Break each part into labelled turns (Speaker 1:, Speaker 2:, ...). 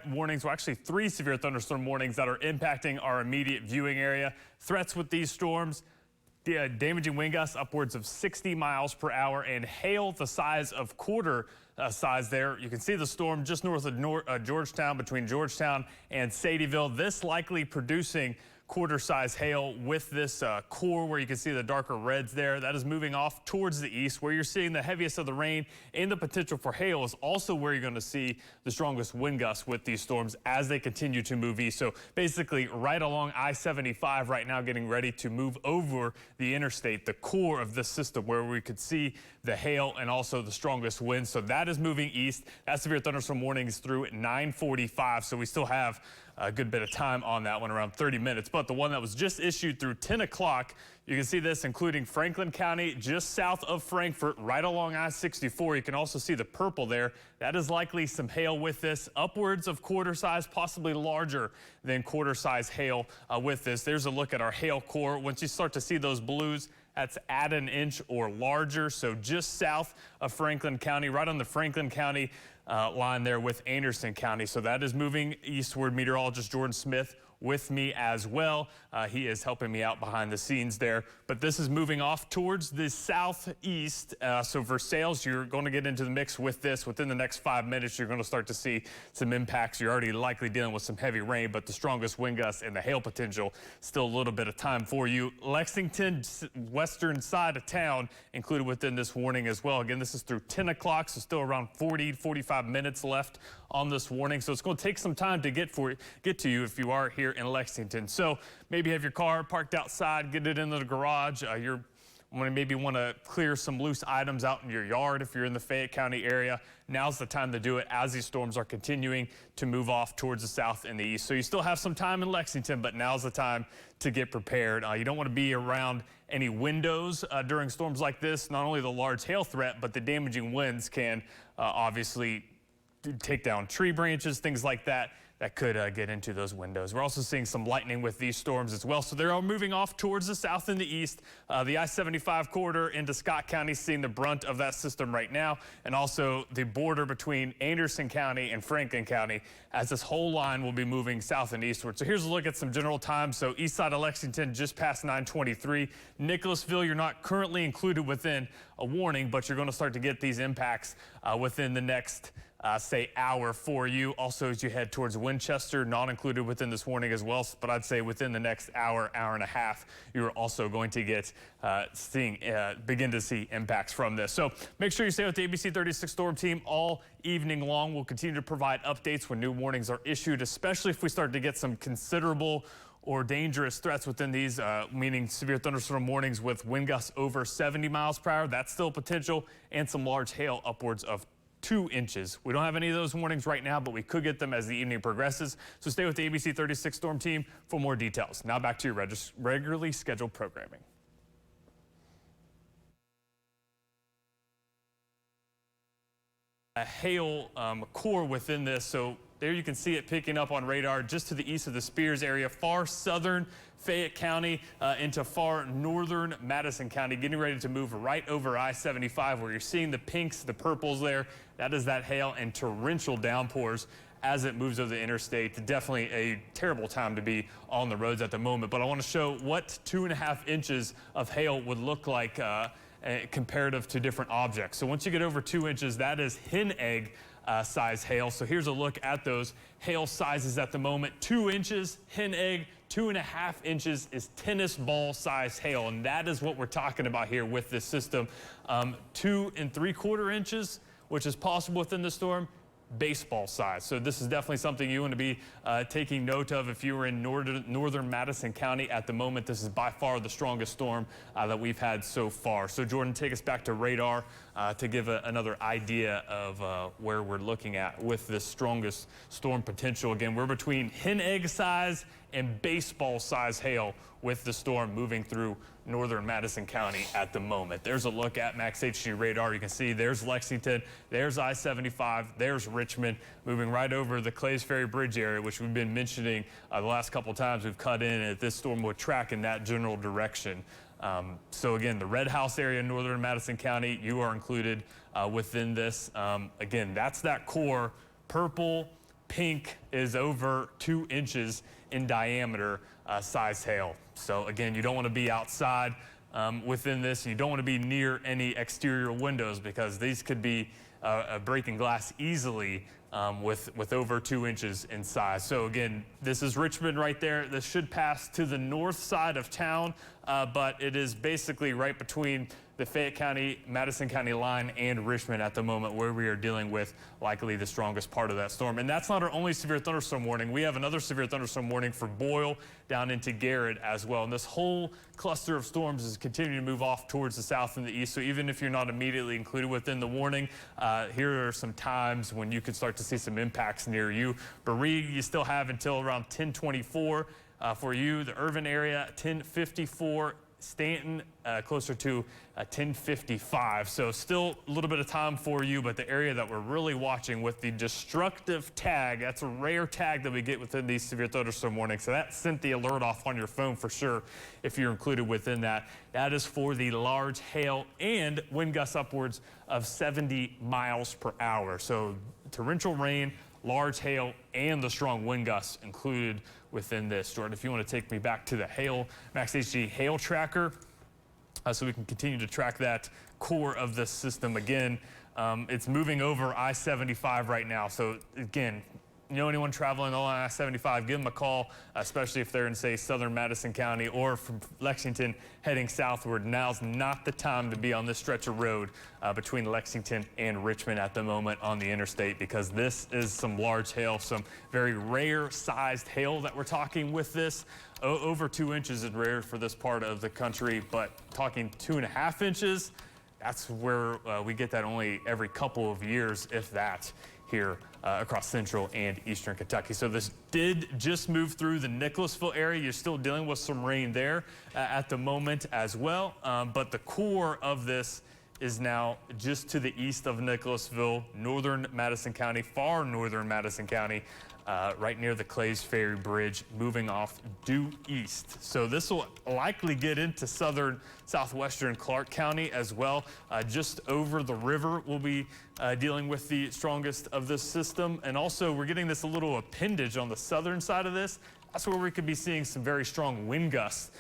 Speaker 1: warnings, well, actually 3 severe thunderstorm warnings that are impacting our immediate viewing area. Threats with these storms: damaging wind gusts upwards of 60 miles per hour and hail the size of quarter size there. You can see the storm just north of Georgetown, between Georgetown and Sadieville. This likely producing quarter-size hail with this core where you can see the darker reds there. That is moving off towards the east. Where you're seeing the heaviest of the rain and the potential for hail is also where you're going to see the strongest wind gusts with these storms as they continue to move east. So basically right along I-75 right now, getting ready to move over the interstate, the core of this system where we could see the hail and also the strongest winds. So that is moving east. That severe thunderstorm warning is through at 9:45. So we still have a good bit of time on that one, around 30 minutes. But the one that was just issued through 10 o'clock, you can see this including Franklin County, just south of Frankfort, right along I-64. You can also see the purple there. That is likely some hail with this, upwards of quarter size, possibly larger than quarter size hail with this. There's a look at our hail core. Once you start to see those blues, that's at an inch or larger. So just south of Franklin County, right on the Franklin County line there with Anderson County. So that is moving eastward. Meteorologist Jordan Smith with me as well. He is helping me out behind the scenes there. But this is moving off towards the southeast. So Versailles, you're going to get into the mix with this. Within the next 5 minutes, you're going to start to see some impacts. You're already likely dealing with some heavy rain, but the strongest wind gusts and the hail potential, still a little bit of time for you. Lexington, western side of town, included within this warning as well. Again, this is through 10 o'clock, so still around 40, 45 minutes left on this warning. So it's going to take some time to get to you if you are here in Lexington. So maybe have your car parked outside, get it into the garage. Maybe want to clear some loose items out in your yard if you're in the Fayette County area. Now's the time to do it as these storms are continuing to move off towards the south and the east. So you still have some time in Lexington, but now's the time to get prepared. You don't want to be around any windows during storms like this. Not only the large hail threat, but the damaging winds can obviously take down tree branches, things like that could get into those windows. We're also seeing some lightning with these storms as well. So they're all moving off towards the south and the east. The I-75 corridor into Scott County seeing the brunt of that system right now, and also the border between Anderson County and Franklin County, as this whole line will be moving south and eastward. So here's a look at some general times. So east side of Lexington, just past 9:23. Nicholasville, you're not currently included within a warning, but you're going to start to get these impacts within the next say hour for you. Also, as you head towards Winchester, not included within this warning as well, but I'd say within the next hour and a half, you're also going to get begin to see impacts from this. So make sure you stay with the ABC 36 Storm Team all evening long. We'll continue to provide updates when new warnings are issued, especially if we start to get some considerable or dangerous threats within these, meaning severe thunderstorm warnings with wind gusts over 70 miles per hour. That's still potential, and some large hail upwards of 2 inches. We don't have any of those warnings right now, but we could get them as the evening progresses. So stay with the ABC 36 Storm Team for more details. Now back to your regularly scheduled programming. A hail core within this. So there you can see it picking up on radar just to the east of the Spears area, far southern Fayette County into far northern Madison County, getting ready to move right over I-75, where you're seeing the pinks, the purples there. That is that hail and torrential downpours as it moves over the interstate. Definitely a terrible time to be on the roads at the moment. But I want to show what 2.5 inches of hail would look like comparative to different objects. So once you get over 2 inches, that is hen egg size hail. So here's a look at those hail sizes at the moment. 2 inches, hen egg. 2.5 inches is tennis ball size hail, and that is what we're talking about here with this system. 2 3/4 inches, which is possible within the storm, baseball size. So this is definitely something you want to be taking note of if you were in northern Madison County at the moment. This is by far the strongest storm that we've had so far. So Jordan, take us back to radar to give another idea of where we're looking at with this strongest storm potential. Again, we're between hen egg size and baseball size hail with the storm moving through northern Madison County at the moment. There's a look at Max HD radar. You can see there's Lexington, there's I-75, there's Richmond, moving right over the Clays Ferry Bridge area, which we've been mentioning the last couple times we've cut in, and this storm would track in that general direction. So again, the Red House area in northern Madison County, you are included within this. Again, that's that core purple, pink is over 2 inches in diameter size hail. So again, you don't want to be outside within this. You don't want to be near any exterior windows because these could be breaking glass easily with over 2 inches in size. So again, this is Richmond right there. This should pass to the north side of town, but it is basically right between the Fayette County, Madison County line and Richmond at the moment where we are dealing with likely the strongest part of that storm. And that's not our only severe thunderstorm warning. We have another severe thunderstorm warning for Boyle down into Garrett as well. And this whole cluster of storms is continuing to move off towards the south and the east. So even if you're not immediately included within the warning, here are some times when you could start to see some impacts near you. Berea, you still have until around 1024 for you. The Irvin area, 1054. Stanton, closer to 1055. So still a little bit of time for you, but the area that we're really watching with the destructive tag, that's a rare tag that we get within these severe thunderstorm warnings. So that sent the alert off on your phone for sure if you're included within that. That is for the large hail and wind gusts upwards of 70 miles per hour. So torrential rain, large hail, and the strong wind gusts included within this. Jordan, if you want to take me back to the hail, Max HG hail tracker, so we can continue to track that core of the system. Again, it's moving over I-75 right now. So again, you know anyone traveling along I-75, give them a call, especially if they're in, say, southern Madison County or from Lexington heading southward. Now's not the time to be on this stretch of road between Lexington and Richmond at the moment on the interstate, because this is some large hail, some very rare sized hail that we're talking with this. Over 2 inches is rare for this part of the country, but talking 2.5 inches, that's where we get that only every couple of years, if that, here across central and eastern Kentucky. So this did just move through the Nicholasville area. You're still dealing with some rain there at the moment as well. But the core of this is now just to the east of Nicholasville, northern Madison County, far northern Madison County, right near the Clays Ferry Bridge, moving off due east. So this will likely get into southwestern Clark County as well. Just over the river, we'll be dealing with the strongest of this system. And also, we're getting this little appendage on the southern side of this. That's where we could be seeing some very strong wind gusts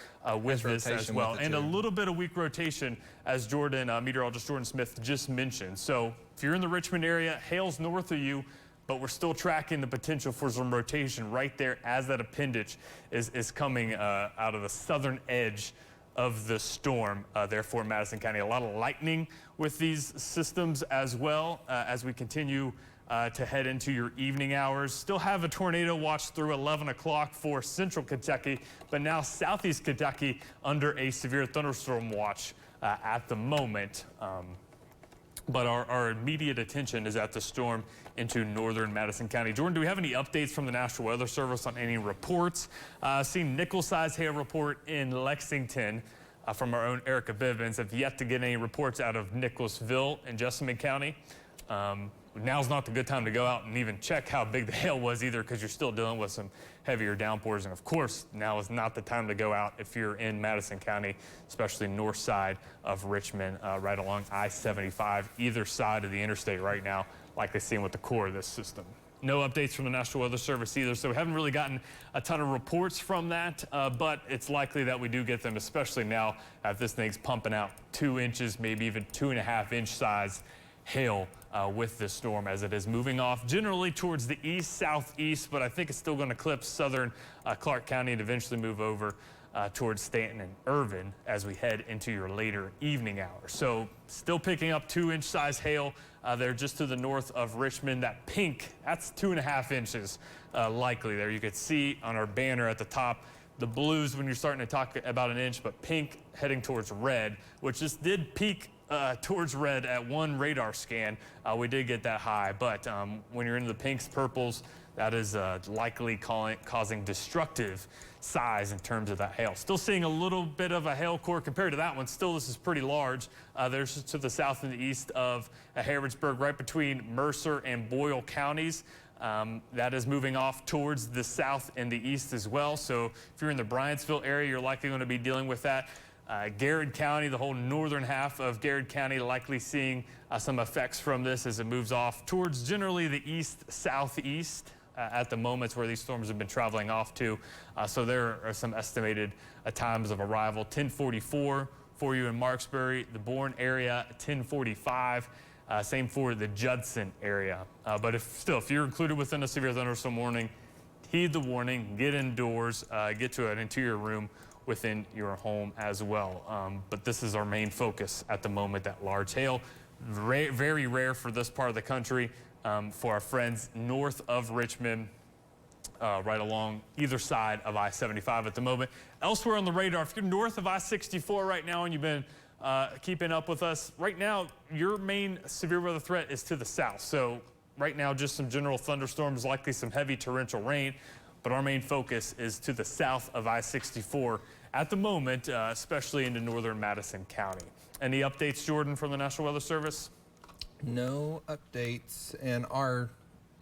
Speaker 1: with this as well. And a little bit of weak rotation, as meteorologist Jordan Smith just mentioned. So if you're in the Richmond area, hail's north of you, but we're still tracking the potential for some rotation right there as that appendage is coming out of the southern edge of the storm, therefore Madison County. A lot of lightning with these systems as well as we continue to head into your evening hours. Still have a tornado watch through 11 o'clock for central Kentucky, but now southeast Kentucky under a severe thunderstorm watch at the moment. But our immediate attention is at the storm into northern Madison County. Jordan, do we have any updates from the National Weather Service on any reports? Seen nickel-sized hail report in Lexington from our own Erica Bivens. Have yet to get any reports out of Nicholasville and Jessamine County. Now's not the good time to go out and even check how big the hail was either, because you're still dealing with some heavier downpours. And of course, now is not the time to go out if you're in Madison County, especially north side of Richmond, right along I-75, either side of the interstate right now, like they've seen with the core of this system. No updates from the National Weather Service either, so we haven't really gotten a ton of reports from that, but it's likely that we do get them, especially now that this thing's pumping out 2 inches, maybe even 2.5 inch size hail with this storm as it is moving off generally towards the east southeast, but I think it's still going to clip southern Clark County and eventually move over towards Stanton and Irvin as we head into your later evening hours. So still picking up 2 inch size hail there just to the north of Richmond. That pink, that's 2.5 inches likely there. You could see on our banner at the top the blues when you're starting to talk about an inch, but pink heading towards red, which just did peak towards red at one radar scan. We did get that high, but when you're into the pinks, purples, that is likely causing destructive size in terms of that hail. Still seeing a little bit of a hail core compared to that one. Still, this is pretty large. There's to the south and the east of Harrodsburg, right between Mercer and Boyle counties. That is moving off towards the south and the east as well. So if you're in the Bryantsville area, you're likely going to be dealing with that. Garrett County, the whole northern half of Garrett County, likely seeing some effects from this as it moves off towards generally the east-southeast at the moments where these storms have been traveling off to. So there are some estimated times of arrival. 1044 for you in Marksbury, the Bourne area, 1045. Same for the Judson area. But if you're included within a severe thunderstorm warning, heed the warning, get indoors, get to an interior room within your home as well. But this is our main focus at the moment, that large hail. Very rare for this part of the country. For our friends north of Richmond, right along either side of I-75 at the moment. Elsewhere on the radar, if you're north of I-64 right now and you've been keeping up with us, right now your main severe weather threat is to the south. So right now just some general thunderstorms, likely some heavy torrential rain, but our main focus is to the south of I-64 at the moment, especially into northern Madison County. Any updates, Jordan, from the National Weather Service?
Speaker 2: No updates in our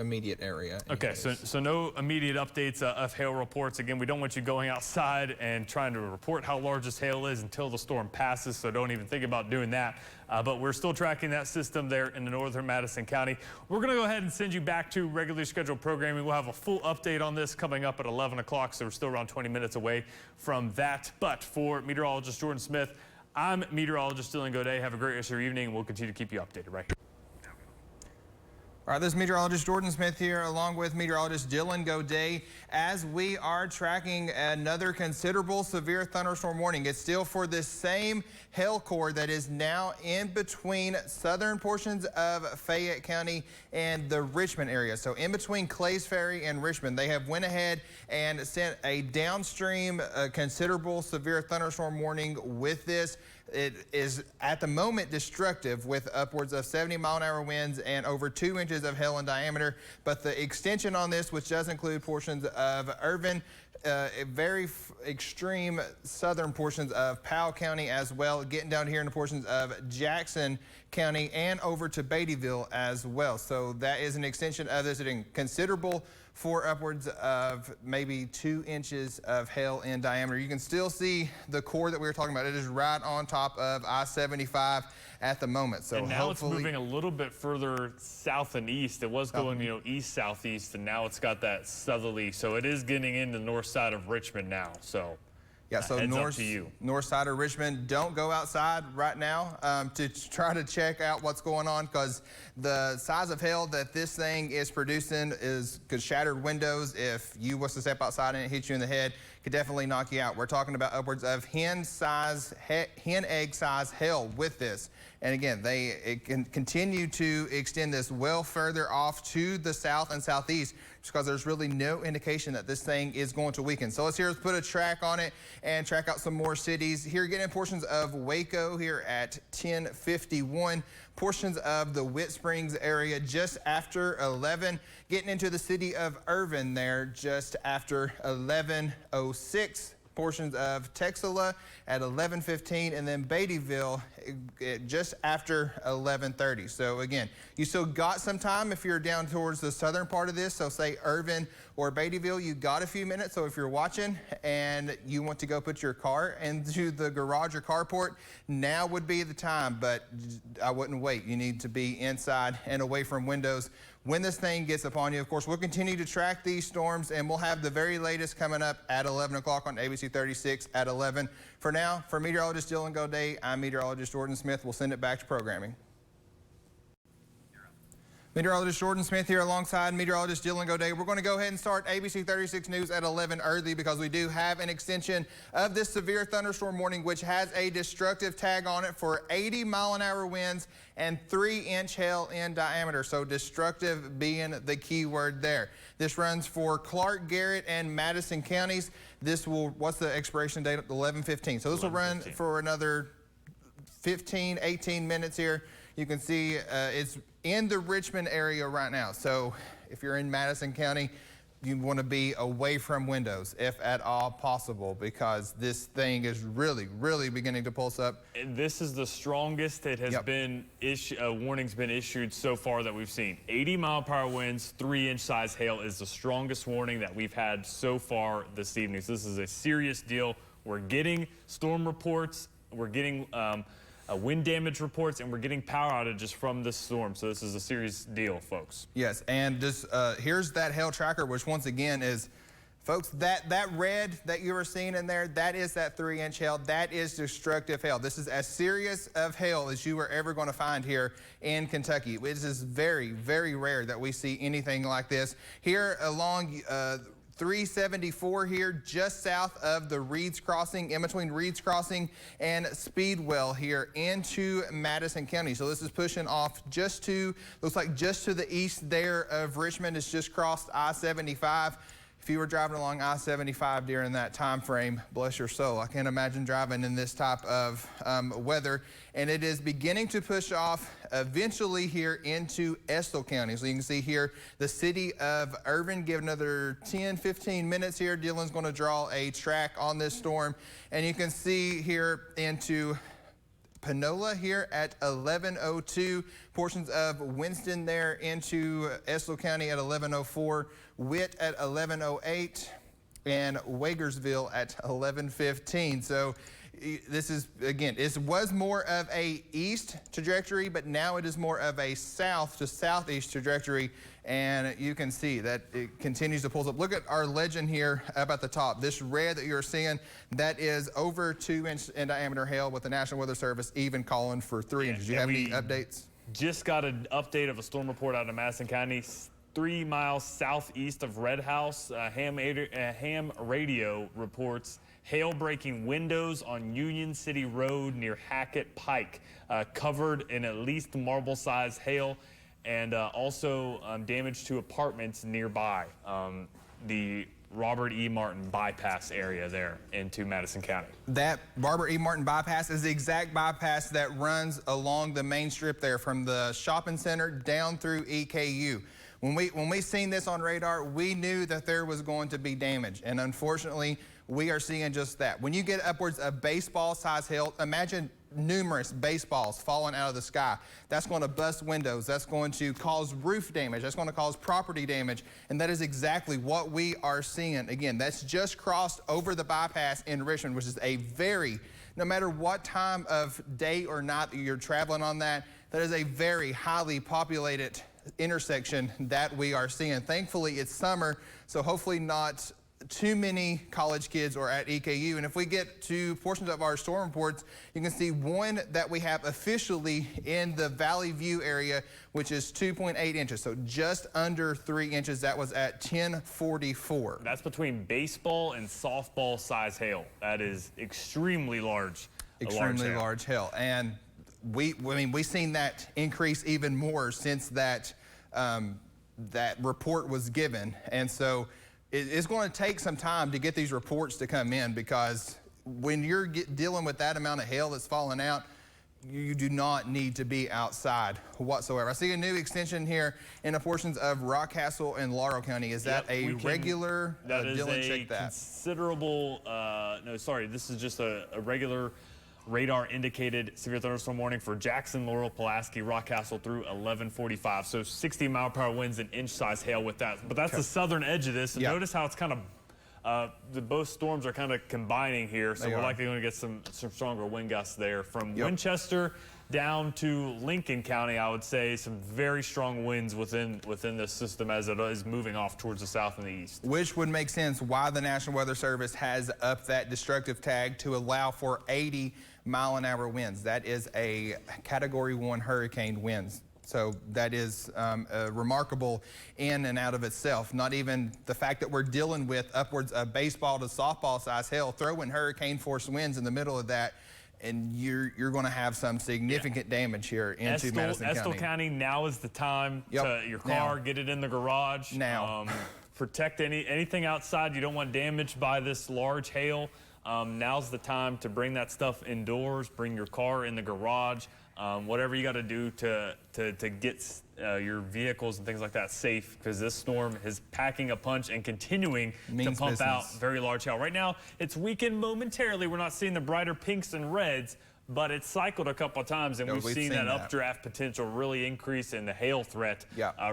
Speaker 2: immediate area.
Speaker 1: Okay, so no immediate updates of hail reports. Again, we don't want you going outside and trying to report how large this hail is until the storm passes, so don't even think about doing that. But we're still tracking that system there in the northern Madison County. We're going to go ahead and send you back to regularly scheduled programming. We'll have a full update on this coming up at 11 o'clock, so we're still around 20 minutes away from that. But for meteorologist Jordan Smith, I'm meteorologist Dylan Goday. Have a great rest of your evening, and we'll continue to keep you updated right here.
Speaker 2: All right, this is meteorologist Jordan Smith here, along with meteorologist Dylan Goday, as we are tracking another considerable severe thunderstorm warning. It's still for this same hail core that is now in between southern portions of Fayette County and the Richmond area. So in between Clays Ferry and Richmond, they have went ahead and sent a downstream considerable severe thunderstorm warning with this. It is at the moment destructive with upwards of 70-mile-an-hour winds and over 2 inches of hail in diameter. But the extension on this, which does include portions of Irvin, very extreme southern portions of Powell County as well, getting down here into portions of Jackson County and over to Beattyville as well. So that is an extension of this. It's considerable for upwards of maybe 2 inches of hail in diameter. You can still see the core that we were talking about. It is right on top of I-75 at the moment. So
Speaker 1: and now it's moving a little bit further south and east. It was going, east-southeast, and now it's got that southerly. So it is getting into the north side of Richmond now. So
Speaker 2: yeah, so north side of Richmond, don't go outside right now to try to check out what's going on, because the size of hail that this thing is producing could shattered windows. If you was to step outside and it hit you in the head, could definitely knock you out. We're talking about upwards of hen egg size hail with this. And again, it can continue to extend this well further off to the south and southeast, just because there's really no indication that this thing is going to weaken. So let's put a track on it and track out some more cities. Here, getting in portions of Waco here at 1051, portions of the Whit Springs area just after 11, getting into the city of Irvin there just after 11:06. Portions of Texela at 11:15, and then Beattyville just after 11:30. So again, you still got some time if you're down towards the southern part of this. So say Irvin or Beattyville, you got a few minutes. So if you're watching and you want to go put your car into the garage or carport, now would be the time, but I wouldn't wait. You need to be inside and away from windows when this thing gets upon you. Of course, we'll continue to track these storms, and we'll have the very latest coming up at 11 o'clock on ABC 36 at 11. For now, for meteorologist Dylan Goday, I'm meteorologist Jordan Smith. We'll send it back to programming. Meteorologist Jordan Smith here alongside meteorologist Dylan Goday. We're going to go ahead and start ABC 36 News at 11 early, because we do have an extension of this severe thunderstorm warning, which has a destructive tag on it for 80-mile-an-hour winds and 3-inch hail in diameter. So destructive being the key word there. This runs for Clark, Garrett, and Madison counties. This will, what's the expiration date? 11:15. So this will run for another 15, 18 minutes here. You can see it's in the Richmond area right now. So if you're in Madison County, you want to be away from windows if at all possible, because this thing is really, really beginning to pulse up.
Speaker 1: And this is the strongest it has been warning's been issued so far that we've seen. 80-mile-per-hour winds, 3-inch size hail is the strongest warning that we've had so far this evening. So this is a serious deal. We're getting storm reports. We're getting wind damage reports, and we're getting power outages from this storm. So this is a serious deal, folks.
Speaker 2: Yes, and just here's that hail tracker, which once again is, folks, that red that you were seeing in there, that is that 3-inch hail. That is destructive hail. This is as serious of hail as you are ever going to find here in Kentucky. It is very, very rare that we see anything like this. Here along 374 here, just south of the Reeds Crossing, in between Reeds Crossing and Speedwell here into Madison County. So this is pushing off just to, looks like just to the east there of Richmond. It's just crossed I-75. If you were driving along I-75 during that time frame, bless your soul, I can't imagine driving in this type of weather. And it is beginning to push off eventually here into Estill County. So you can see here the city of Irvin. Give another 10, 15 minutes here. Dylan's going to draw a track on this storm. And you can see here into Panola here at 11:02, portions of Winston there into Estill County at 11:04, Witt at 11:08, and Wagersville at 11:15. So this is, again, it was more of a east trajectory, but now it is more of a south to southeast trajectory. And you can see that it continues to pull up. Look at our legend here up at the top. This red that you're seeing, that is over 2-inch in diameter hail, with the National Weather Service even calling for 3 inches. Do you have any updates?
Speaker 1: Just got an update of a storm report out of Madison County, 3 miles southeast of Red House. Ham Radio reports hail breaking windows on Union City Road near Hackett Pike, covered in at least marble-sized hail, and also damage to apartments nearby, the Robert E. Martin bypass area there into Madison County. That
Speaker 2: Robert E. Martin bypass is the exact bypass that runs along the main strip there from the shopping center down through EKU. When we seen this on radar, we knew that there was going to be damage, and unfortunately, we are seeing just that. When you get upwards of baseball-sized hail, imagine numerous baseballs falling out of the sky. That's going to bust windows. That's going to cause roof damage. That's going to cause property damage. And that is exactly what we are seeing. Again, that's just crossed over the bypass in Richmond, which is a very, no matter what time of day or night that you're traveling on that, that is a very highly populated intersection that we are seeing. Thankfully, it's summer, so hopefully not too many college kids are at EKU. And if we get to portions of our storm reports, you can see one that we have officially in the Valley View area, which is 2.8 inches. So just under 3 inches. That was at 10:44.
Speaker 1: That's between baseball and softball size hail. That is extremely large.
Speaker 2: Extremely large hail. And we've seen that increase even more since that that report was given. And so it's going to take some time to get these reports to come in, because when you're dealing with that amount of hail that's falling out, you do not need to be outside whatsoever. I see a new extension here in the portions of Rockcastle and Laurel County. Is that a regular?
Speaker 1: That is
Speaker 2: Dylan,
Speaker 1: a
Speaker 2: check that.
Speaker 1: considerable, no, sorry, this is just a regular radar indicated severe thunderstorm warning for Jackson, Laurel, Pulaski, Rockcastle through 11:45. So 60-mile-per-hour winds and inch-size hail with that. But that's the southern edge of this. And notice how it's kind of, both storms are kind of combining here. So we're likely going to get some stronger wind gusts there. From Winchester down to Lincoln County, I would say some very strong winds within this system as it is moving off towards the south and the east.
Speaker 2: Which would make sense why the National Weather Service has upped that destructive tag to allow for 80-mile-an-hour winds. That is a Category 1 hurricane winds. So that is remarkable in and out of itself. Not even the fact that we're dealing with upwards of baseball to softball size hail, throwing hurricane force winds in the middle of that, and you're going to have some significant damage here into Madison County.
Speaker 1: Estill County, now is the time to your car, get it in the garage.
Speaker 2: Now.
Speaker 1: Protect anything outside you don't want damaged by this large hail. Now's the time to bring that stuff indoors, bring your car in the garage, whatever you got to do to get your vehicles and things like that safe, because this storm is packing a punch and continuing to pump out very large hail. Right now, it's weakened momentarily. We're not seeing the brighter pinks and reds, but it cycled a couple of times, and we've seen that updraft potential really increase and the hail threat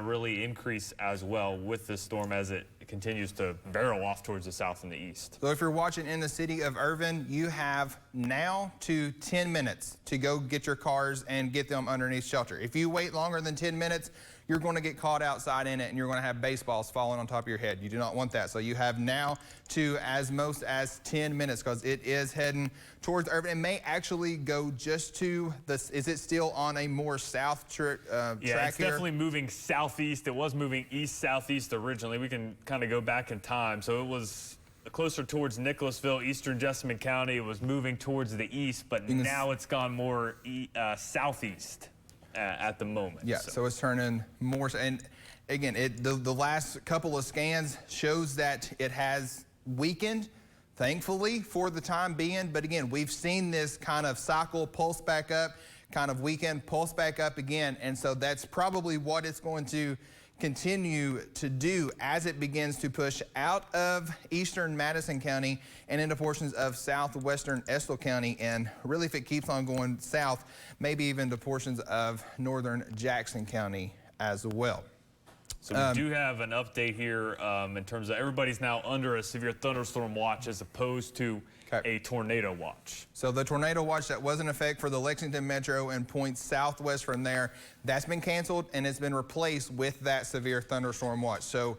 Speaker 1: really increase as well with this storm as it continues to barrel off towards the south and the east.
Speaker 2: So if you're watching in the city of Irvin, you have now to 10 minutes to go get your cars and get them underneath shelter. If you wait longer than 10 minutes, you're going to get caught outside in it and you're going to have baseballs falling on top of your head. You do not want that. So you have now to as most as 10 minutes because it is heading towards Irvin. It may actually go just to this. Is it still on a more south track
Speaker 1: yeah, it's definitely moving southeast. It was moving east-southeast originally. We can kind of go back in time. So it was closer towards Nicholasville, eastern Jessamine County. It was moving towards the east, but now it's gone more southeast at the moment.
Speaker 2: Yeah, so it's turning more, and again, the last couple of scans shows that it has weakened, thankfully, for the time being. But again, we've seen this kind of cycle, pulse back up, kind of weaken, pulse back up again. And so that's probably what it's going to continue to do as it begins to push out of eastern Madison County and into portions of southwestern Estill County. And really, if it keeps on going south, maybe even to portions of northern Jackson County as well.
Speaker 1: So we do have an update here in terms of everybody's now under a severe thunderstorm watch as opposed to a tornado watch.
Speaker 2: So the tornado watch that was in effect for the Lexington Metro and points southwest from there, that's been canceled and it's been replaced with that severe thunderstorm watch. So,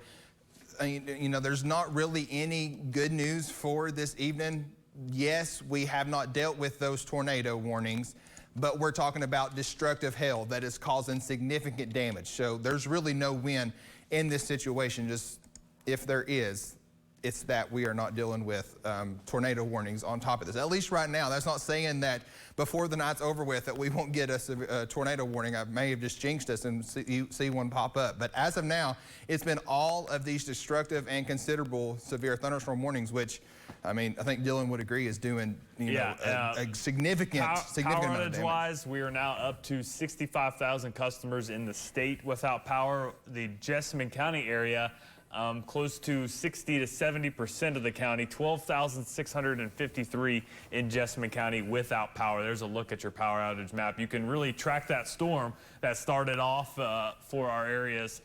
Speaker 2: you know, there's not really any good news for this evening. Yes, we have not dealt with those tornado warnings, but we're talking about destructive hail that is causing significant damage. So there's really no win in this situation. Just if there is, it's that we are not dealing with tornado warnings on top of this. At least right now. That's not saying that before the night's over with that we won't get a tornado warning. I may have just jinxed us and see one pop up. But as of now, it's been all of these destructive and considerable severe thunderstorm warnings, which, I mean, I think Dylan would agree is doing, you know, a significant amount of damage.
Speaker 1: Power-wise, we are now up to 65,000 customers in the state without power. The Jessamine County area, close to 60 to 70% of the county, 12,653 in Jessamine County without power. There's a look at your power outage map. You can really track that storm that started off for our areas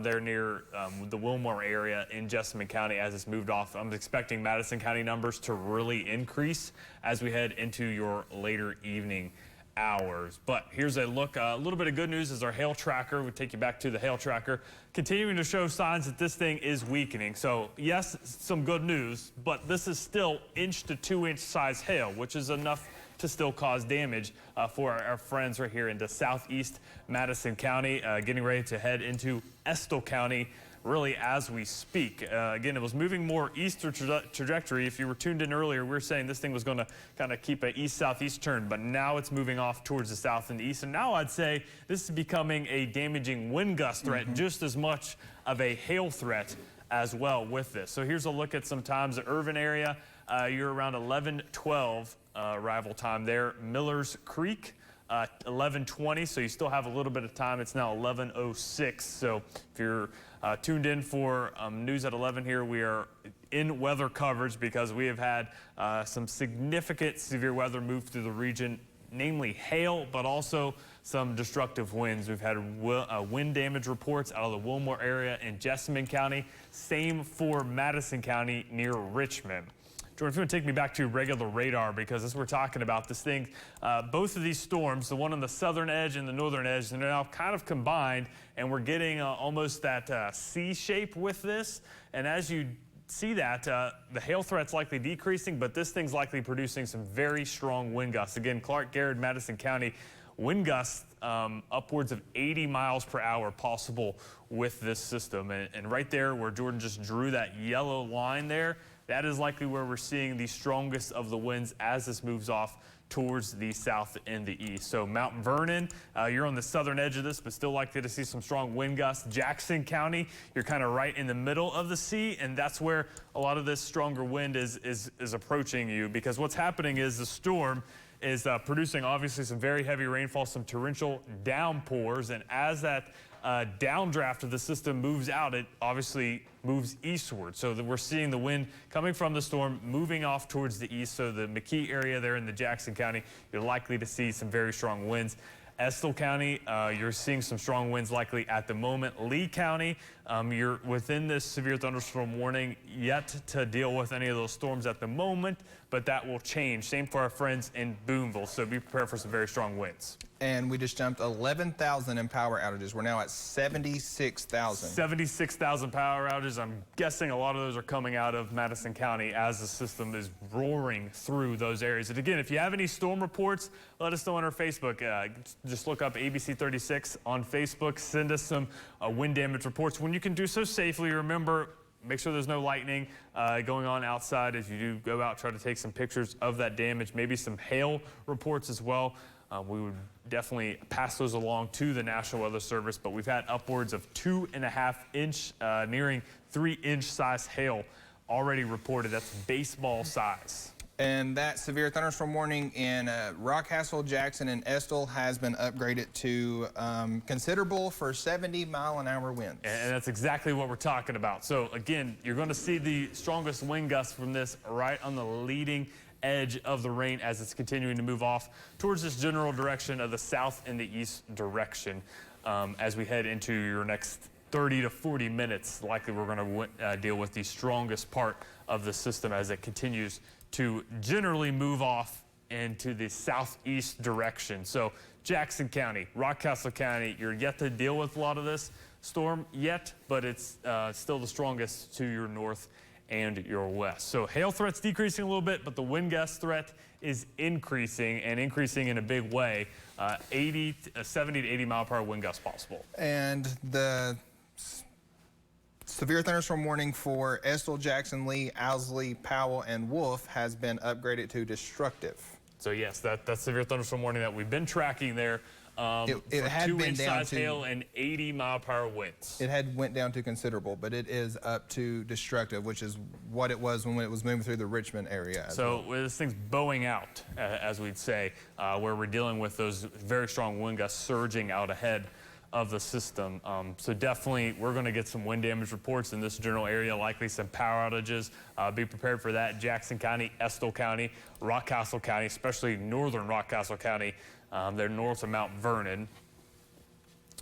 Speaker 1: there near the Wilmore area in Jessamine County as it's moved off. I'm expecting Madison County numbers to really increase as we head into your later evening hours. But here's a look. A little bit of good news is our hail tracker. We take you back to the hail tracker, continuing to show signs that this thing is weakening. So yes, some good news, but this is still inch to 2 inch size hail, which is enough to still cause damage for our friends right here into southeast Madison County, getting ready to head into Estill County really as we speak. Again, it was moving more eastern trajectory. If you were tuned in earlier, we were saying this thing was going to kind of keep an east-southeast turn, but now it's moving off towards the south and the east. And now I'd say this is becoming a damaging wind gust threat, just as much of a hail threat as well with this. So here's a look at some times. The Irvin area, you're around 11:12 arrival time there. Millers Creek, 11:20, so you still have a little bit of time. It's now 11:06. So if you're tuned in for News at 11 here, we are in weather coverage because we have had some significant severe weather move through the region, namely hail, but also some destructive winds. We've had wind damage reports out of the Wilmore area in Jessamine County. Same for Madison County near Richmond. Jordan, if you want to take me back to regular radar, because as we're talking about this thing, both of these storms, the one on the southern edge and the northern edge, they're now kind of combined, and we're getting almost that C shape with this. And as you see that, the hail threat's likely decreasing, but this thing's likely producing some very strong wind gusts. Again, Clark, Garrett, Madison County, wind gusts upwards of 80 miles per hour possible with this system. And right there where Jordan just drew that yellow line there, that is likely where we're seeing the strongest of the winds as this moves off towards the south and the east. So Mount Vernon, you're on the southern edge of this, but still likely to see some strong wind gusts. Jackson County, you're kind of right in the middle of the sea, and that's where a lot of this stronger wind is approaching you, because what's happening is the storm is producing obviously some very heavy rainfall, some torrential downpours, and as that downdraft of the system moves out, it obviously moves eastward. So that we're seeing the wind coming from the storm moving off towards the east. So the McKee area there in the Jackson County, you're likely to see some very strong winds. Estill County, you're seeing some strong winds likely at the moment. Lee County, you're within this severe thunderstorm warning, yet to deal with any of those storms at the moment, but that will change. Same for our friends in Boonville, so be prepared for some very strong winds.
Speaker 2: And we just jumped 11,000 in power outages. We're now at 76,000.
Speaker 1: 76,000 power outages. I'm guessing a lot of those are coming out of Madison County as the system is roaring through those areas. And again, if you have any storm reports, let us know on our Facebook. Just look up ABC 36 on Facebook. Send us some wind damage reports. When you can do so safely, remember, make sure there's no lightning going on outside as you do go out, try to take some pictures of that damage, maybe some hail reports as well. We would definitely pass those along to the National Weather Service, but we've had upwards of 2.5 inch, nearing 3 inch size hail already reported. That's baseball size.
Speaker 2: And that severe thunderstorm warning in Rockcastle, Jackson, and Estill has been upgraded to considerable for 70-mile-an-hour winds.
Speaker 1: And that's exactly what we're talking about. So again, you're going to see the strongest wind gusts from this right on the leading edge of the rain as it's continuing to move off towards this general direction of the south and the east direction. As we head into your next 30 to 40 minutes, likely we're going to deal with the strongest part of the system as it continues to generally move off into the southeast direction. So Jackson County, Rockcastle County, you're yet to deal with a lot of this storm yet, but it's still the strongest to your north and your west. So hail threat's decreasing a little bit, but the wind gust threat is increasing, and increasing in a big way. 70 to 80 mile per hour wind gusts possible.
Speaker 2: And the severe thunderstorm warning for Estill, Jackson, Lee, Owsley, Powell, and Wolf has been upgraded to destructive.
Speaker 1: So yes, that's severe thunderstorm warning that we've been tracking there.
Speaker 2: It had
Speaker 1: 2
Speaker 2: been
Speaker 1: inch
Speaker 2: down
Speaker 1: size
Speaker 2: to
Speaker 1: hail and 80 mile per hour winds.
Speaker 2: It had went down to considerable, but it is up to destructive, which is what it was when it was moving through the Richmond area.
Speaker 1: So this thing's bowing out, as we'd say, where we're dealing with those very strong wind gusts surging out ahead of the system. So definitely we're going to get some wind damage reports in this general area, likely some power outages. Be prepared for that. Jackson County, Estill County, Rockcastle County, especially northern Rockcastle County. They're north of Mount Vernon.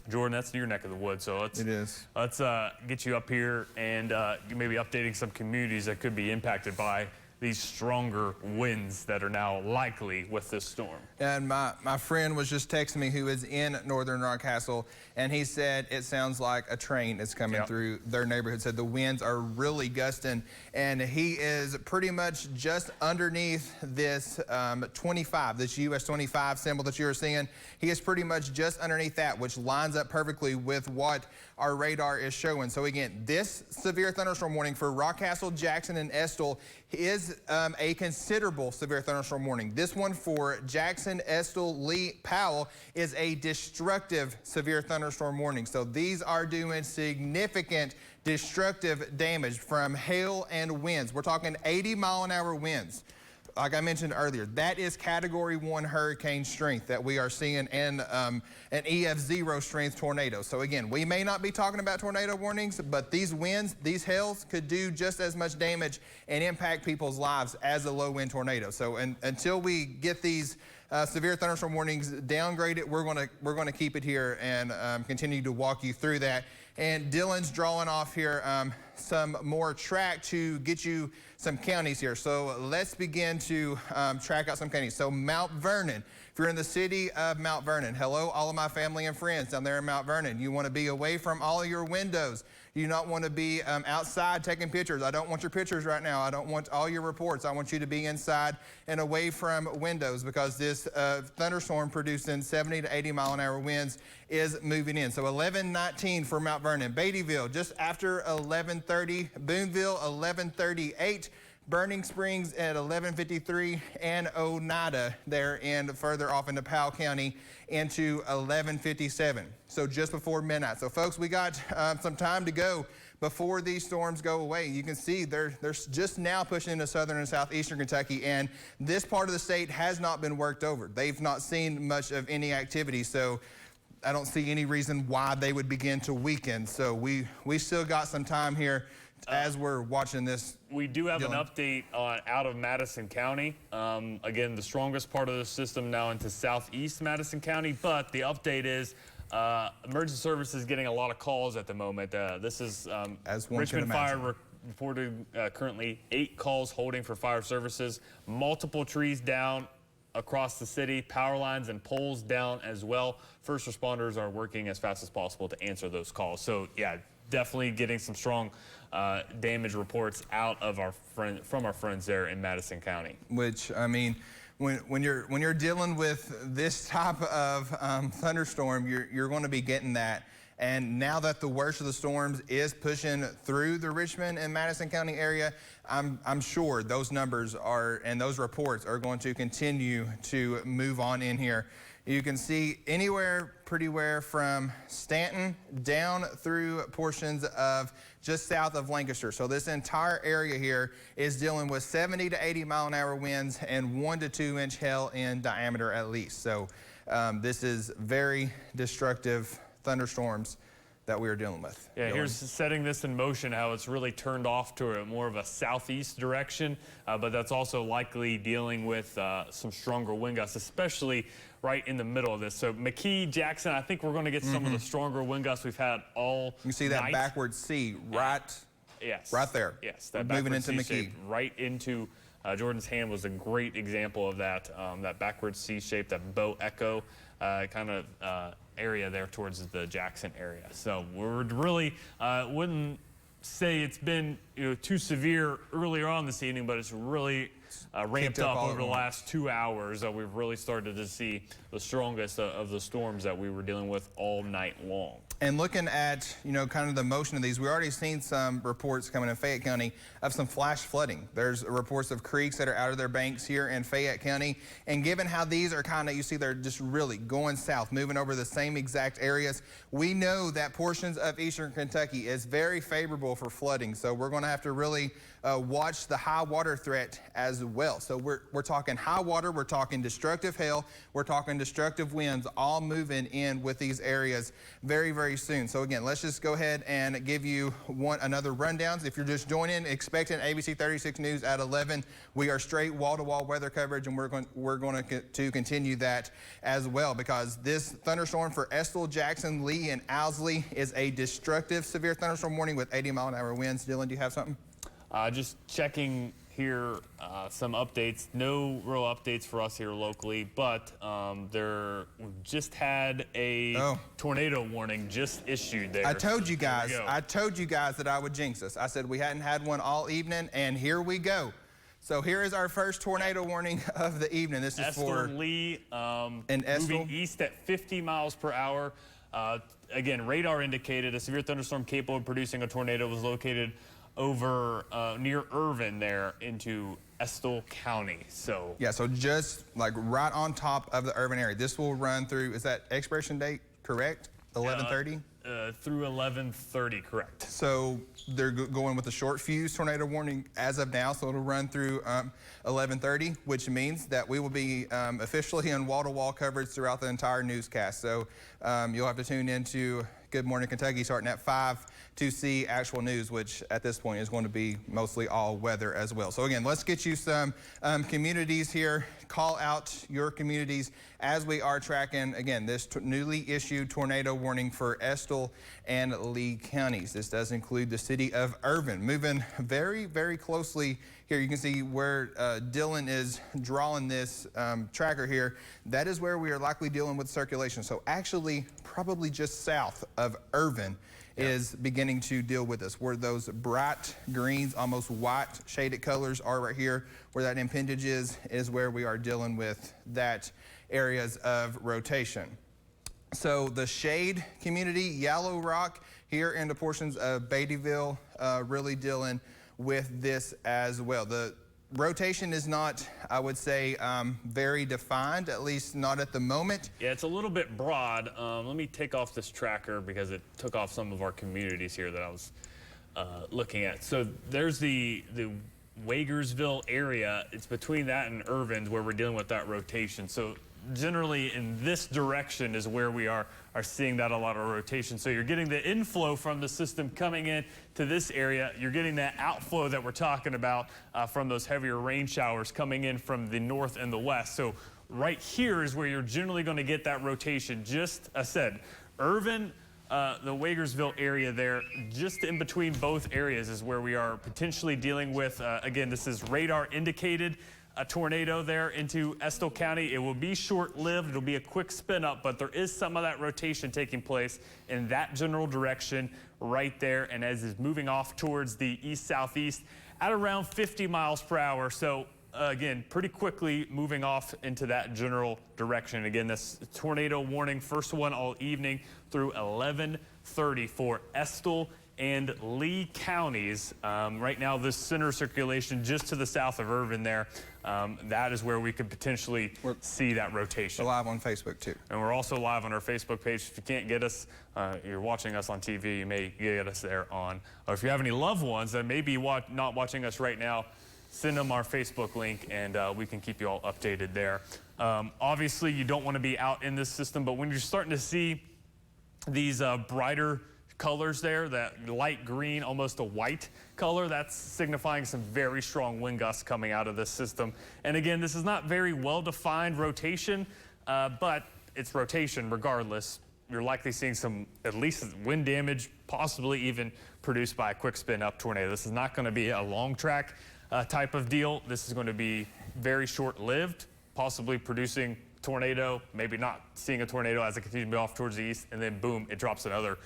Speaker 1: Jordan, that's your neck of the woods, so let's get you up here and maybe updating some communities that could be impacted by these stronger winds that are now likely with this storm.
Speaker 2: And my friend was just texting me who is in northern Rockcastle, and he said it sounds like a train is coming through their neighborhood. Said the winds are really gusting, and he is pretty much just underneath this 25, this US 25 symbol that you're seeing. He is pretty much just underneath that, which lines up perfectly with what our radar is showing. So again, this severe thunderstorm warning for Rockcastle, Jackson, and Estill is a considerable severe thunderstorm warning. This one for Jackson, Estill, Lee, Powell is a destructive severe thunderstorm warning. So these are doing significant destructive damage from hail and winds. We're talking 80-mile-an-hour winds. Like I mentioned earlier, that is Category 1 hurricane strength that we are seeing in an EF0 strength tornado. So again, we may not be talking about tornado warnings, but these winds, these hails could do just as much damage and impact people's lives as a low wind tornado. So until we get these severe thunderstorm warnings downgraded, we're gonna keep it here and continue to walk you through that. And Dylan's drawing off here some more track to get you some counties here. So let's begin to track out some counties. So Mount Vernon, if you're in the city of Mount Vernon, hello, all of my family and friends down there in Mount Vernon. You want to be away from all of your windows. You not want to be outside taking pictures. I don't want your pictures right now. I don't want all your reports. I want you to be inside and away from windows because this thunderstorm producing 70 to 80 mile an hour winds is moving in. So 11:19 for Mount Vernon. Beattyville just after 11:30. Boonville 11:38. Burning Springs at 11:53, and Oneida there and further off into Powell County into 11:57. So just before midnight. So folks, we got some time to go before these storms go away. You can see they're just now pushing into southern and southeastern Kentucky, and this part of the state has not been worked over. They've not seen much of any activity. So I don't see any reason why they would begin to weaken. So we still got some time here as we're watching this.
Speaker 1: We do have an update out of Madison County. Again, the strongest part of the system now into southeast Madison County, but the update is emergency services getting a lot of calls at the moment. This is Richmond Fire reported currently 8 calls holding for fire services, multiple trees down across the city, power lines and poles down as well. First responders are working as fast as possible to answer those calls. So yeah, definitely getting some strong damage reports out of from our friends there in Madison County.
Speaker 2: Which, I mean, when you're dealing with this type of thunderstorm, you're going to be getting that. And now that the worst of the storms is pushing through the Richmond and Madison County area, I'm sure those numbers and those reports are going to continue to move on in here. You can see pretty where from Stanton down through portions of just south of Lancaster. So this entire area here is dealing with 70 to 80 mile an hour winds and 1 to 2 inch hail in diameter at least. So this is very destructive thunderstorms that we are dealing with.
Speaker 1: Yeah, here's setting this in motion, how it's really turned off to more of a southeast direction, but that's also likely dealing with some stronger wind gusts, especially right in the middle of this. So McKee, Jackson, I think we're going to get some of the stronger wind gusts we've had all night.
Speaker 2: You see that backward C right there.
Speaker 1: Yes, that
Speaker 2: moving into McKee.
Speaker 1: Right into Jordan's hand was a great example of that, that backward C shape, that bow echo kind of area there towards the Jackson area. So we're really wouldn't say it's been too severe earlier on this evening, but it's really ramped up over the last 2 hours. We've really started to see the strongest of the storms that we were dealing with all night long.
Speaker 2: And looking at, kind of the motion of these, we already seen some reports coming in Fayette County of some flash flooding. There's reports of creeks that are out of their banks here in Fayette County. And given how these are kind of, you see they're just really going south, moving over the same exact areas, we know that portions of eastern Kentucky is very favorable for flooding. So we're going to have to really watch the high water threat as well. So we're talking high water, we're talking destructive hail, we're talking destructive winds, all moving in with these areas very, very soon. So again, let's just go ahead and give you another rundown. If you're just joining, expecting ABC 36 News at 11. We are straight wall-to-wall weather coverage, and we're going to continue that as well, because this thunderstorm for Estill, Jackson, Lee, and Owsley is a destructive severe thunderstorm warning with 80 mile an hour winds. Dylan, do you have something?
Speaker 1: Just checking here, some updates. No real updates for us here locally, but there just had a tornado warning just issued there.
Speaker 2: I told you guys that I would jinx us. I said we hadn't had one all evening, and here we go. So here is our first tornado warning of the evening. This is
Speaker 1: Estill
Speaker 2: for
Speaker 1: and Lee, moving east at 50 miles per hour. Again, radar indicated a severe thunderstorm capable of producing a tornado was located over near Irvin there into Estill County. So
Speaker 2: yeah, so just like right on top of the Irvin area. This will run through, is that expiration date correct? 11:30?
Speaker 1: Through 11:30, correct.
Speaker 2: So they're going with a short fuse tornado warning as of now, so it'll run through 11:30, which means that we will be officially in wall-to-wall coverage throughout the entire newscast. So you'll have to tune into Good Morning Kentucky starting at 5 to see actual news, which at this point is going to be mostly all weather as well. So again, let's get you some communities here. Call out your communities as we are tracking, again, this newly issued tornado warning for Estill and Lee counties. This does include the city of Irvin. Moving very, very closely here, you can see where Dylan is drawing this tracker here. That is where we are likely dealing with circulation. So actually, probably just south of Irvin is beginning to deal with us, where those bright greens, almost white shaded colors are right here, where that impingage is where we are dealing with that areas of rotation. So the shade community, Yellow Rock, here into portions of Beattyville, really dealing with this as well. The rotation is not, I would say, very defined, at least not at the moment.
Speaker 1: Yeah, it's a little bit broad. Let me take off this tracker because it took off some of our communities here that I was looking at. So there's the Wagersville area. It's between that and Irvin's where we're dealing with that rotation. So generally in this direction is where we are seeing that a lot of rotation. So you're getting the inflow from the system coming in to this area. You're getting that outflow that we're talking about from those heavier rain showers coming in from the north and the west. So right here is where you're generally going to get that rotation. Just, I said, Irvin, the Wagersville area there, just in between both areas is where we are potentially dealing with, again, this is radar indicated, a tornado there into Estill County. It will be short-lived. It'll be a quick spin up, but there is some of that rotation taking place in that general direction right there. And as it's moving off towards the east-southeast at around 50 miles per hour. So again, pretty quickly moving off into that general direction. Again, this tornado warning, first one all evening through 11:30 for Estill and Lee counties. Right now, this center circulation just to the south of Irvin there, that is where we could potentially see that rotation.
Speaker 2: We're live on Facebook too.
Speaker 1: And we're also live on our Facebook page. If you can't get us, you're watching us on TV, you may get us there on. Or if you have any loved ones that may be not watching us right now, send them our Facebook link and we can keep you all updated there. Obviously, you don't want to be out in this system, but when you're starting to see these brighter colors there, that light green, almost a white color, that's signifying some very strong wind gusts coming out of this system. And again, this is not very well-defined rotation, but it's rotation regardless. You're likely seeing some, at least wind damage, possibly even produced by a quick spin up tornado. This is not going to be a long track type of deal. This is going to be very short-lived, possibly producing tornado, maybe not seeing a tornado as it continues to be off towards the east, and then boom, it drops another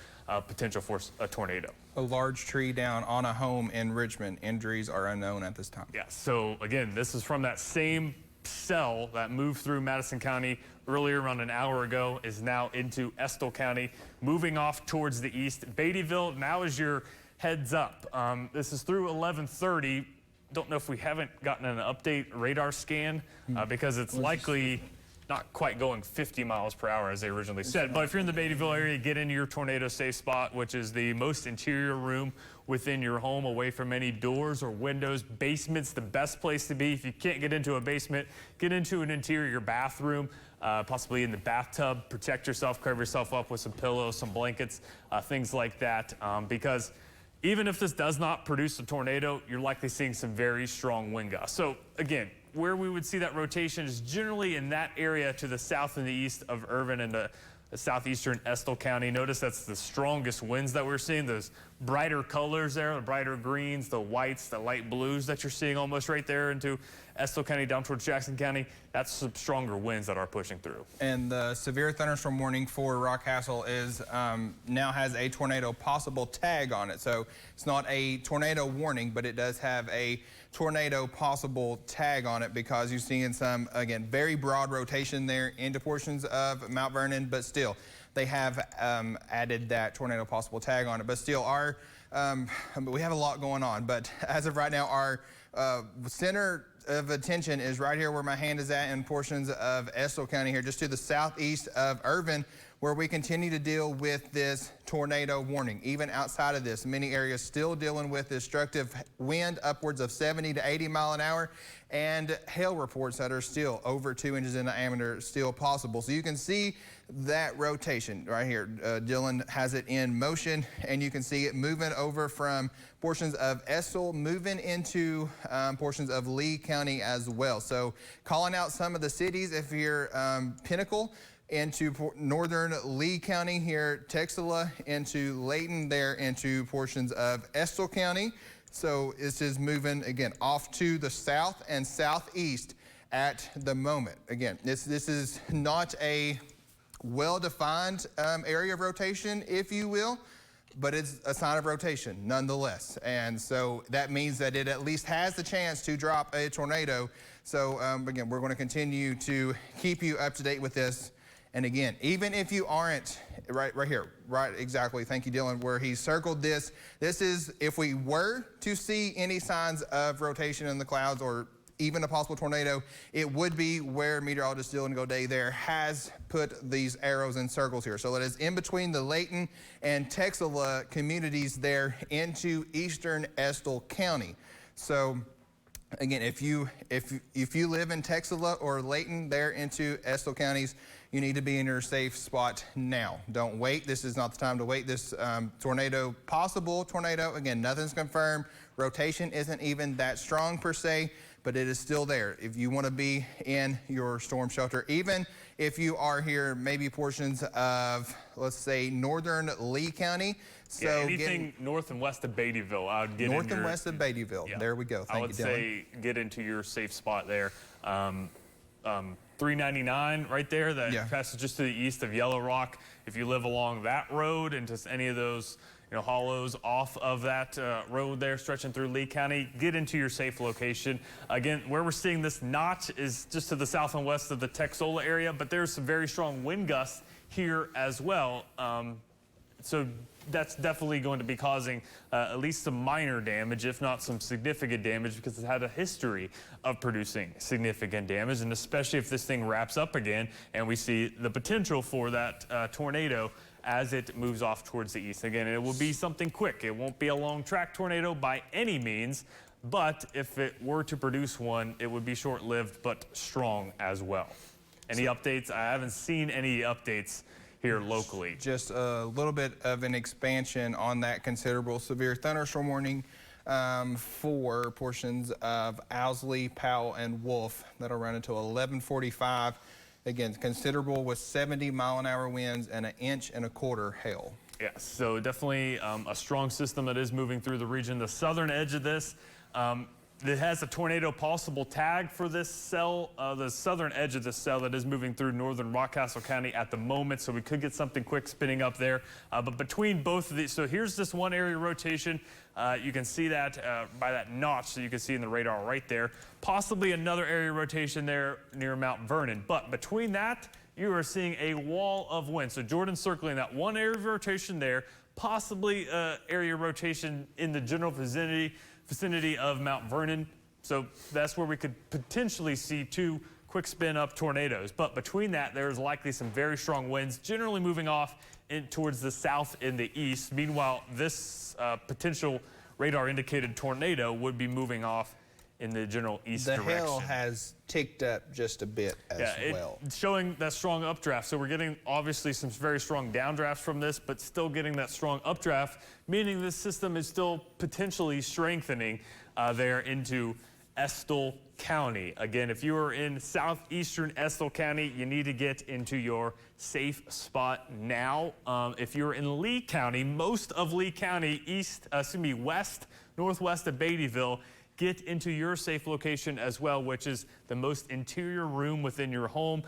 Speaker 1: potential for a tornado.
Speaker 2: A large tree down on a home in Richmond. Injuries are unknown at this time.
Speaker 1: Yeah, so again, this is from that same cell that moved through Madison County earlier, around an hour ago, is now into Estill County, moving off towards the east. Beattyville now is your heads up. This is through 11:30. Don't know if we haven't gotten an update radar scan because it's likely not quite going 50 miles per hour as they originally said. But if you're in the Beattyville area, get into your tornado safe spot, which is the most interior room within your home, away from any doors or windows. Basement's the best place to be. If you can't get into a basement, get into an interior bathroom, possibly in the bathtub. Protect yourself, cover yourself up with some pillows, some blankets, things like that, because even if this does not produce a tornado, you're likely seeing some very strong wind gusts. So again, where we would see that rotation is generally in that area to the south and the east of Irvin and the southeastern Estill County. Notice that's the strongest winds that we're seeing, those brighter colors there, the brighter greens, the whites, the light blues that you're seeing almost right there into Estill County down towards Jackson County. That's some stronger winds that are pushing through.
Speaker 2: And the severe thunderstorm warning for Rockcastle is now has a tornado possible tag on it. So it's not a tornado warning, but it does have a tornado possible tag on it because you're seeing some, again, very broad rotation there into portions of Mount Vernon, but still they have added that tornado possible tag on it. But still, we have a lot going on. But as of right now, our center of attention is right here where my hand is at in portions of Estill County here, just to the southeast of Irvin, where we continue to deal with this tornado warning. Even outside of this, many areas still dealing with destructive wind upwards of 70 to 80 mile an hour, and hail reports that are still over 2 inches in diameter still possible. So you can see that rotation right here. Dylan has it in motion, and you can see it moving over from portions of Estill, moving into portions of Lee County as well. So calling out some of the cities, if you're Pinnacle, into northern Lee County here, Texela, into Layton there, into portions of Estill County. So this is moving, again, off to the south and southeast at the moment. Again, this is not a well-defined area of rotation, if you will, but it's a sign of rotation nonetheless. And so that means that it at least has the chance to drop a tornado. So again, we're going to continue to keep you up to date with this. And again, even if you aren't, right here, right, exactly, thank you, Dylan, where he circled this. This is, if we were to see any signs of rotation in the clouds or even a possible tornado, it would be where meteorologist Dylan Goday there has put these arrows and circles here. So that is in between the Layton and Texela communities there into eastern Estill County. So Again, if you live in Texela or Layton there into Estill counties, you need to be in your safe spot now. Don't wait. This is not the time to wait. This possible tornado, again, nothing's confirmed. Rotation isn't even that strong per se, but it is still there. If you want to be in your storm shelter, even if you are here, maybe portions of, let's say, northern Lee County.
Speaker 1: So yeah, anything north and west of Beattyville, I would get
Speaker 2: north and west of Beattyville. Yeah. There we go. Thank you, Dylan. I would say
Speaker 1: get into your safe spot there. 399 right there, that passes just to the east of Yellow Rock. If you live along that road into any of those hollows off of that road there stretching through Lee County, get into your safe location. Again, where we're seeing this notch is just to the south and west of the Texola area, but there's some very strong wind gusts here as well. So that's definitely going to be causing at least some minor damage, if not some significant damage, because it's had a history of producing significant damage, and especially if this thing wraps up again and we see the potential for that tornado as it moves off towards the east. Again, it will be something quick. It won't be a long track tornado by any means, but if it were to produce one, it would be short-lived but strong as well. Any updates? I haven't seen any updates here locally.
Speaker 2: Just a little bit of an expansion on that considerable severe thunderstorm warning for portions of Owsley, Powell, and Wolf. That'll run until 11:45. Again, considerable with 70-mile-an-hour winds and 1.25 inches hail.
Speaker 1: Yes, so definitely a strong system that is moving through the region. The southern edge of this, it has a tornado possible tag for this cell, the southern edge of this cell that is moving through northern Rockcastle County at the moment, so we could get something quick spinning up there. But between both of these, so here's this one area rotation. You can see that by that notch, so you can see in the radar right there. Possibly another area rotation there near Mount Vernon. But between that, you are seeing a wall of wind. So Jordan's circling that one area of rotation there, possibly area rotation in the general vicinity of Mount Vernon. So that's where we could potentially see two quick spin up tornadoes. But between that, there's likely some very strong winds, generally moving off towards the south and the east. Meanwhile, this potential radar indicated tornado would be moving off in the general east direction.
Speaker 2: The hail has ticked up just a bit as well.
Speaker 1: It's showing that strong updraft. So we're getting obviously some very strong downdrafts from this, but still getting that strong updraft, meaning this system is still potentially strengthening there into Estill County. Again, if you are in southeastern Estill County, you need to get into your safe spot now. If you're in Lee County, most of Lee County, west, northwest of Beattyville, get into your safe location as well, which is the most interior room within your home,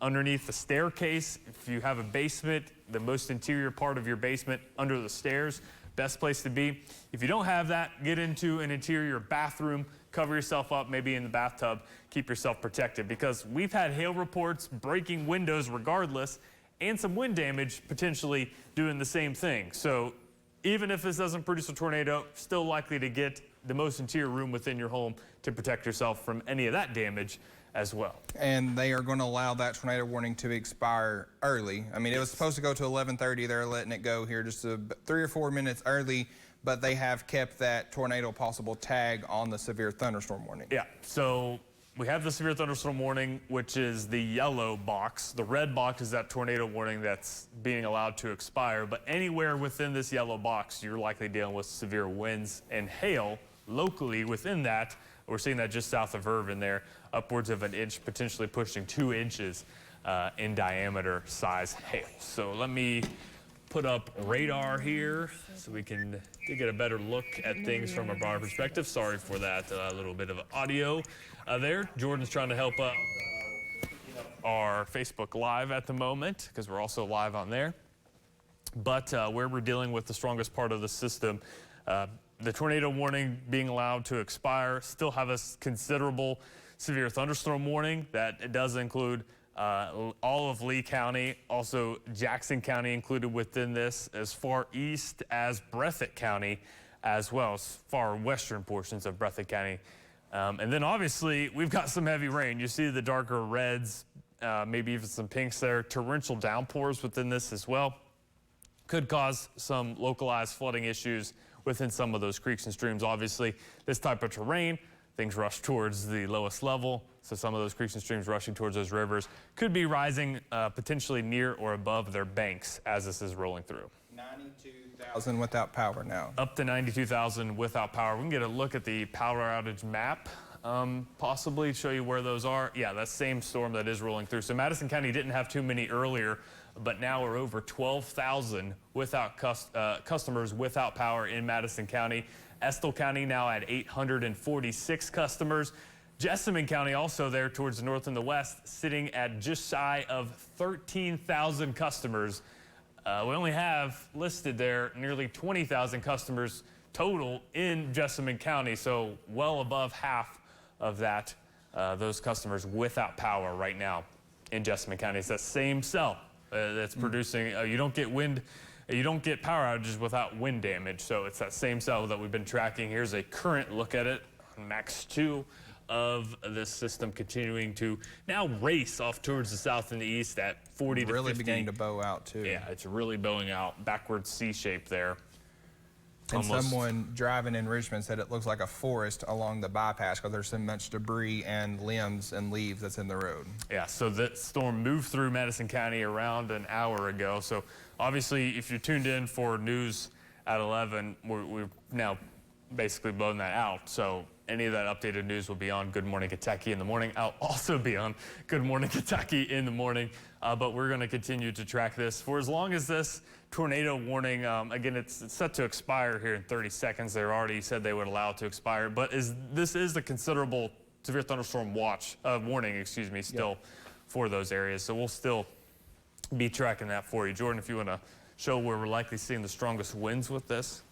Speaker 1: underneath the staircase. If you have a basement, the most interior part of your basement under the stairs, best place to be. If you don't have that, get into an interior bathroom, cover yourself up, maybe in the bathtub, keep yourself protected, because we've had hail reports breaking windows regardless, and some wind damage potentially doing the same thing. So even if this doesn't produce a tornado, still likely to get the most interior room within your home to protect yourself from any of that damage as well.
Speaker 2: And they are going to allow that tornado warning to expire early. I mean, it was supposed to go to 11:30. They're letting it go here just 3 or 4 minutes early, but they have kept that tornado possible tag on the severe thunderstorm warning.
Speaker 1: Yeah, so we have the severe thunderstorm warning, which is the yellow box. The red box is that tornado warning that's being allowed to expire. But anywhere within this yellow box, you're likely dealing with severe winds and hail. Locally within that, we're seeing that just south of Irvin there, upwards of 1 inch, potentially pushing 2 inches in diameter size hail. So let me put up radar here so we can get a better look at things from a broader perspective. Sorry for that little bit of audio there. Jordan's trying to help our Facebook Live at the moment, because we're also live on there. But where we're dealing with the strongest part of the system, the tornado warning being allowed to expire, still have a considerable severe thunderstorm warning that it does include all of Lee County, also Jackson County included within this, as far east as Breathitt County, as well as far western portions of Breathitt County. And then obviously we've got some heavy rain. You see the darker reds, maybe even some pinks there, torrential downpours within this as well. Could cause some localized flooding issues within some of those creeks and streams. Obviously, this type of terrain things rush towards the lowest level. So some of those creeks and streams rushing towards those rivers could be rising potentially near or above their banks as this is rolling through.
Speaker 2: 92,000 without power now.
Speaker 1: Up to 92,000 without power. We can get a look at the power outage map, possibly show you where those are. Yeah, that same storm that is rolling through. So Madison County didn't have too many earlier, but now we're over 12,000 without customers without power in Madison County. Estill County now at 846 customers. Jessamine County also there towards the north and the west, sitting at just shy of 13,000 customers. We only have listed there nearly 20,000 customers total in Jessamine County, so well above half of that, those customers without power right now in Jessamine County. It's that same cell that's producing, you don't get power outages without wind damage, so it's that same cell that we've been tracking. Here's a current look at it, max 2 of this system continuing to now race off towards the south and the east at 40 to 50.
Speaker 2: Really beginning to bow out too.
Speaker 1: Yeah, it's really bowing out, backwards C shape there.
Speaker 2: And someone driving in Richmond said it looks like a forest along the bypass because there's so much debris and limbs and leaves that's in the road.
Speaker 1: Yeah, so that storm moved through Madison County around an hour ago. So obviously, if you're tuned in for news at 11, we're now basically blown that out. So any of that updated news will be on Good Morning Kentucky in the morning. I'll also be on Good Morning Kentucky in the morning. But we're going to continue to track this for as long as this tornado warning, again, it's set to expire here in 30 seconds. They already said they would allow it to expire. But this is a considerable severe thunderstorm warning, still for those areas. So we'll still be tracking that for you. Jordan, if you want to show where we're likely seeing the strongest winds with this.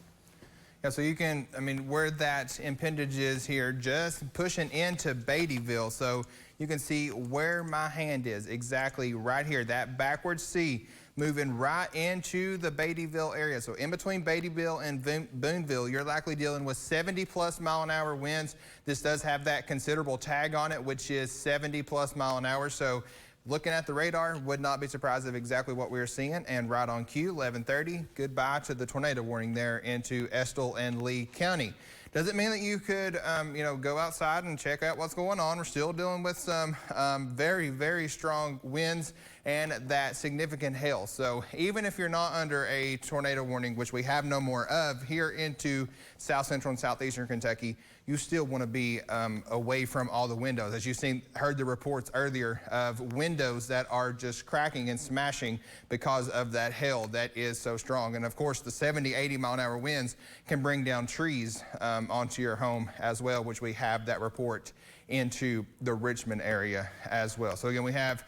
Speaker 2: Yeah, so you can, where that impingement is here, just pushing into Beattyville. So you can see where my hand is, exactly right here, that backward C moving right into the Beattyville area. So in between Beattyville and Boonville, you're likely dealing with 70+ mile-an-hour winds. This does have that considerable tag on it, which is 70+ mile an hour. So looking at the radar, would not be surprised of exactly what we're seeing. And right on cue, 11:30, goodbye to the tornado warning there into Estill and Lee County. Doesn't mean that you could, go outside and check out what's going on. We're still dealing with some very, very strong winds and that significant hail. So even if you're not under a tornado warning, which we have no more of here into south central and southeastern Kentucky, you still want to be away from all the windows. As you've heard the reports earlier of windows that are just cracking and smashing because of that hail that is so strong. And of course, the 70, 80 mile-an-hour winds can bring down trees onto your home as well, which we have that report into the Richmond area as well. So again, we have,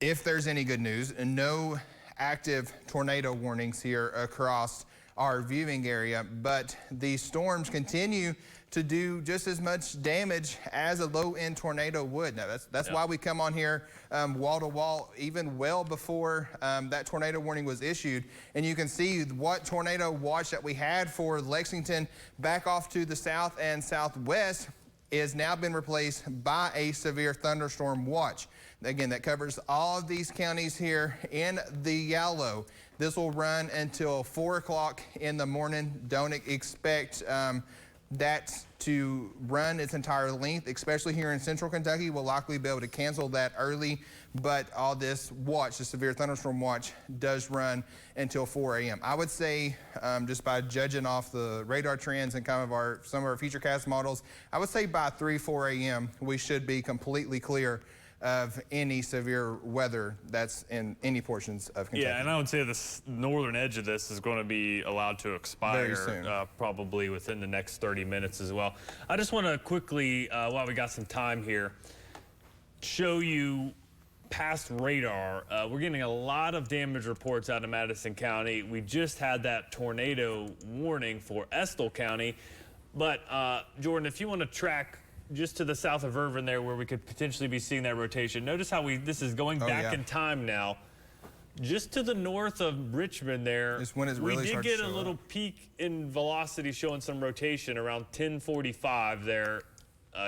Speaker 2: if there's any good news, no active tornado warnings here across our viewing area, but these storms continue to do just as much damage as a low-end tornado would. Now, that's why we come on here wall to wall, even well before that tornado warning was issued. And you can see what tornado watch that we had for Lexington back off to the south and southwest is now been replaced by a severe thunderstorm watch. Again, that covers all of these counties here in the yellow. This will run until 4 o'clock in the morning. Don't expect that to run its entire length, especially here in central Kentucky. We'll likely be able to cancel that early, but all this watch, the severe thunderstorm watch, does run until 4 a.m. I would say, just by judging off the radar trends and kind of some of our futurecast models, I would say by 3, 4 a.m. we should be completely clear of any severe weather that's in any portions of Kentucky.
Speaker 1: Yeah, and I would say the northern edge of this is going to be allowed to expire
Speaker 2: very soon.
Speaker 1: Probably within the next 30 minutes as well. I just want to quickly, while we got some time here, show you past radar. We're getting a lot of damage reports out of Madison County. We just had that tornado warning for Estill County. But Jordan, if you want to track just to the south of Irvin there where we could potentially be seeing that rotation. Notice how this is going back in time now. Just to the north of Richmond there, we did get a little peak in velocity showing some rotation around 10:45 there.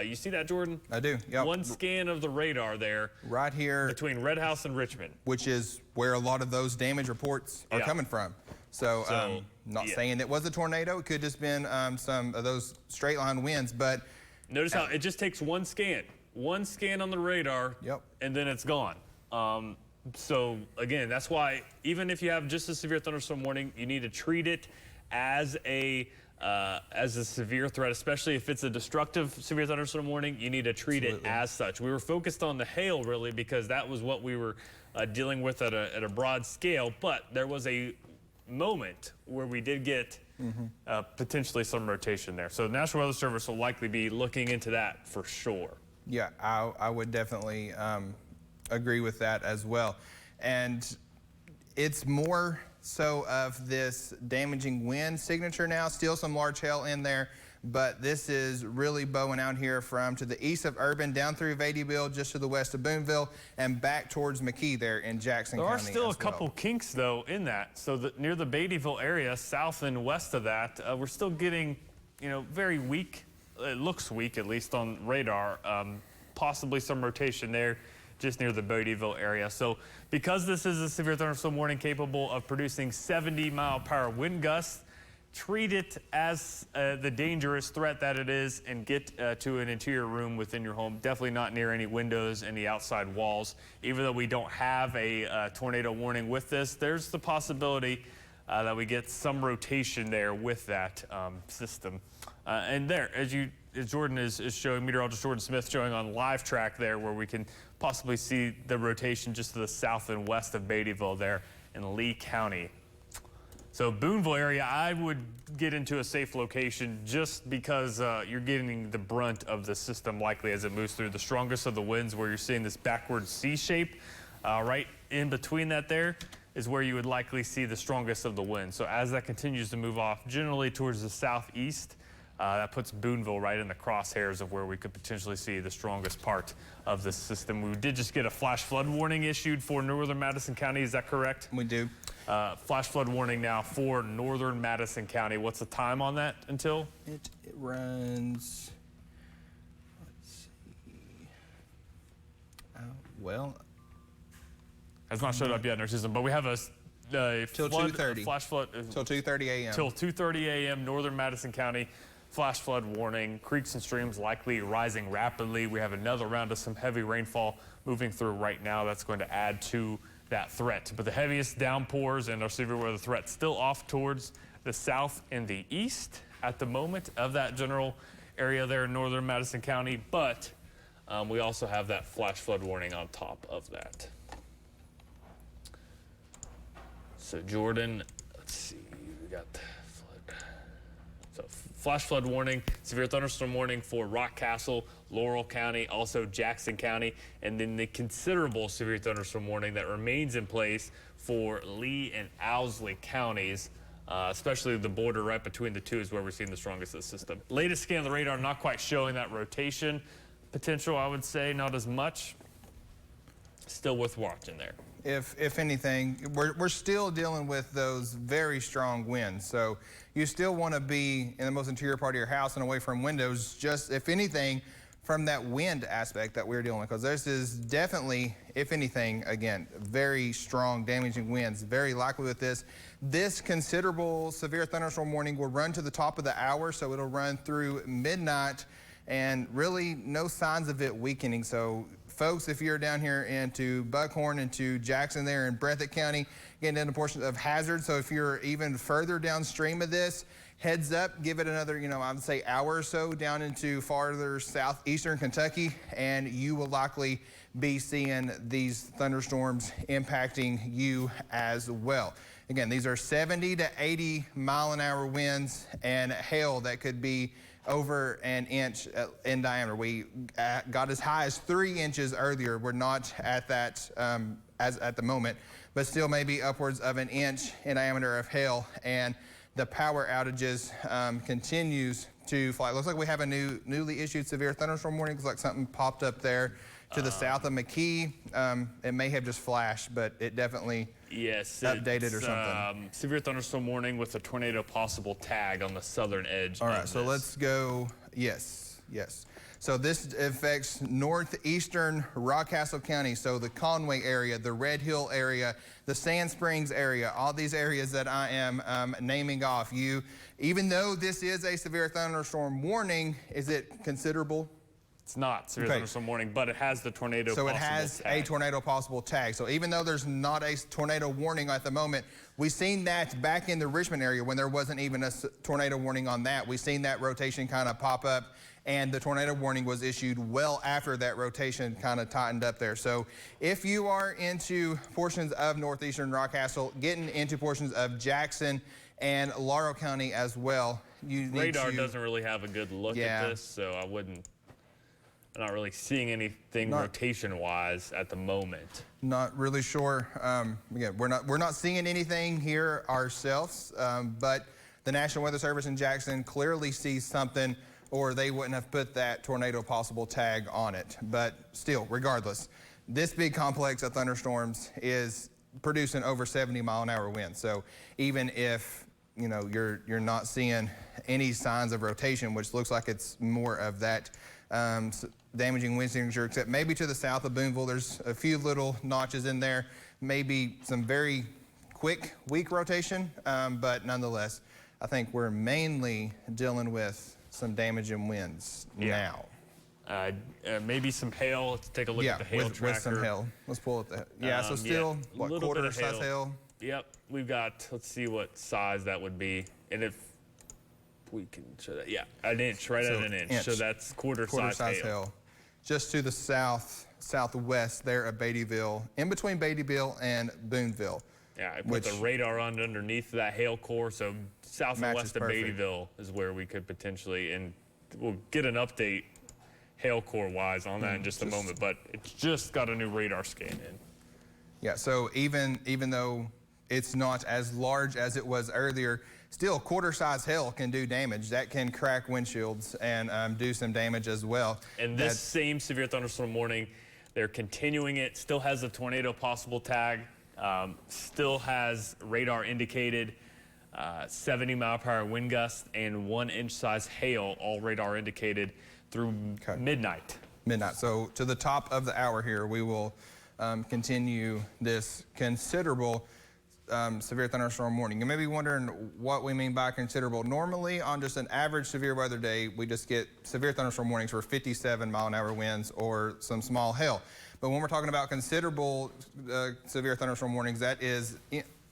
Speaker 1: You see that, Jordan?
Speaker 2: I do, yep.
Speaker 1: One scan of the radar there.
Speaker 2: Right here.
Speaker 1: Between Red House and Richmond.
Speaker 2: Which is where a lot of those damage reports are coming from. So, not saying it was a tornado. It could just been some of those straight line winds, but
Speaker 1: Notice how it just takes one scan on the radar, and then it's gone. So again, that's why even if you have just a severe thunderstorm warning, you need to treat it as a severe threat, especially if it's a destructive severe thunderstorm warning. You need to treat it as such. We were focused on the hail really because that was what we were dealing with at a broad scale, but there was a moment where we did get potentially some rotation there. So the National Weather Service will likely be looking into that for sure.
Speaker 2: Yeah, I would definitely agree with that as well. And it's more so of this damaging wind signature now, still some large hail in there, but this is really bowing out here from to the east of Urban down through Beattyville, just to the west of Boonville, and back towards McKee there in Jackson County.
Speaker 1: There are still a couple kinks though in that. So near the Beattyville area, south and west of that, we're still getting, very weak. It looks weak, at least on radar. Possibly some rotation there just near the Beattyville area. So because this is a severe thunderstorm warning capable of producing 70-mile-per-hour wind gusts, treat it as the dangerous threat that it is and get to an interior room within your home. Definitely not near any windows, any outside walls. Even though we don't have a tornado warning with this, there's the possibility that we get some rotation there with that system. And there, as Jordan is showing, meteorologist Jordan Smith showing on live track there, where we can possibly see the rotation just to the south and west of Beattyville there in Lee County. So Boonville area, I would get into a safe location just because you're getting the brunt of the system likely as it moves through. The strongest of the winds, where you're seeing this backward C shape, right in between that there is where you would likely see the strongest of the wind. So as that continues to move off generally towards the southeast, that puts Boonville right in the crosshairs of where we could potentially see the strongest part of the system. We did just get a flash flood warning issued for northern Madison County. Is that correct?
Speaker 2: We do.
Speaker 1: Flash flood warning now for northern Madison County. What's the time on that until?
Speaker 2: It runs, let's see. Well,
Speaker 1: has not showed up yet in our system, but we have a
Speaker 2: till 2:30.
Speaker 1: Flash flood
Speaker 2: till 2:30 a.m.
Speaker 1: Till 2:30 a.m. northern Madison County. Flash flood warning. Creeks and streams likely rising rapidly. We have another round of some heavy rainfall moving through right now. That's going to add to that threat. But the heaviest downpours and our severe weather threat still off towards the south and the east at the moment of that general area there in northern Madison County. But we also have that flash flood warning on top of that. So Jordan, let's see, we got flood. So flash flood warning, severe thunderstorm warning for Rock Castle, Laurel County, also Jackson County, and then the considerable severe thunderstorm warning that remains in place for Lee and Owsley counties, especially the border right between the two is where we're seeing the strongest of the system. Latest scan of the radar, not quite showing that rotation potential, I would say, not as much. Still worth watching there.
Speaker 2: If anything, we're still dealing with those very strong winds. So you still want to be in the most interior part of your house and away from windows, just if anything, from that wind aspect that we're dealing with. Because this is definitely, if anything, again, very strong damaging winds, very likely with this. This considerable severe thunderstorm warning will run to the top of the hour, so it'll run through midnight, and really no signs of it weakening. So folks, if you're down here into Buckhorn, into Jackson there in Breathitt County, getting into portions of hazard. So if you're even further downstream of this, heads up, give it another, I would say hour or so down into farther southeastern Kentucky, and you will likely be seeing these thunderstorms impacting you as well. Again, these are 70 to 80 mile an hour winds and hail that could be over an inch in diameter. We got as high as 3 inches earlier. We're not at that as at the moment, but still maybe upwards of an inch in diameter of hail. And the power outages continues to fly. It looks like we have a newly issued severe thunderstorm warning. Looks like something popped up there to the south of McKee. It may have just flashed, but it definitely updated or something.
Speaker 1: Severe thunderstorm warning with a tornado possible tag on the southern edge.
Speaker 2: All right, so let's go. Yes. So this affects northeastern Rockcastle County, so the Conway area, the Red Hill area, the Sand Springs area, all these areas that I am naming off. Even though this is a severe thunderstorm warning, is it considerable?
Speaker 1: It's not severe thunderstorm warning, but it has the tornado possible tag.
Speaker 2: So it has a tornado possible tag. So even though there's not a tornado warning at the moment, we've seen that back in the Richmond area when there wasn't even a tornado warning on that. We've seen that rotation kind of pop up, and the tornado warning was issued well after that rotation kind of tightened up there. So if you are into portions of northeastern Rockcastle, getting into portions of Jackson and Laurel County as well, you need
Speaker 1: Radar doesn't really have a good look at this, so I'm not really seeing anything rotation-wise at the moment.
Speaker 2: Not really sure. Again, we're not seeing anything here ourselves, but the National Weather Service in Jackson clearly sees something, or they wouldn't have put that tornado possible tag on it. But still, regardless, this big complex of thunderstorms is producing over 70-mile-an-hour winds. So even if you're not seeing any signs of rotation, which looks like it's more of that damaging wind signature, except maybe to the south of Boonville, there's a few little notches in there, maybe some very quick, weak rotation, but nonetheless, I think we're mainly dealing with some damaging winds now.
Speaker 1: Maybe some hail. Let's take a look at the hail tracker.
Speaker 2: With some hail. Let's pull it. So still, what, quarter-size hail?
Speaker 1: Yep, we've got, let's see what size that would be. And if we can show that, an inch, right at an inch. So that's quarter-size hail.
Speaker 2: Just to the southwest there of Beattyville, in between Beattyville and Boonville.
Speaker 1: Yeah, I put the radar on underneath that hail core, so south and west of Beattyville is where we could potentially, and we'll get an update hail core wise on that in just a moment, but it's just got a new radar scan in.
Speaker 2: Yeah, so even though it's not as large as it was earlier, still quarter-size hail can do damage. That can crack windshields and do some damage as well.
Speaker 1: And this same severe thunderstorm warning, they're continuing it, still has a tornado possible tag, still has radar indicated 70-mile-per-hour wind gusts and 1-inch size hail, all radar indicated through midnight.
Speaker 2: So to the top of the hour here, we will continue this considerable severe thunderstorm warning. You may be wondering what we mean by considerable. Normally, on just an average severe weather day, we just get severe thunderstorm warnings for 57-mile-an-hour winds or some small hail. But when we're talking about considerable severe thunderstorm warnings, that is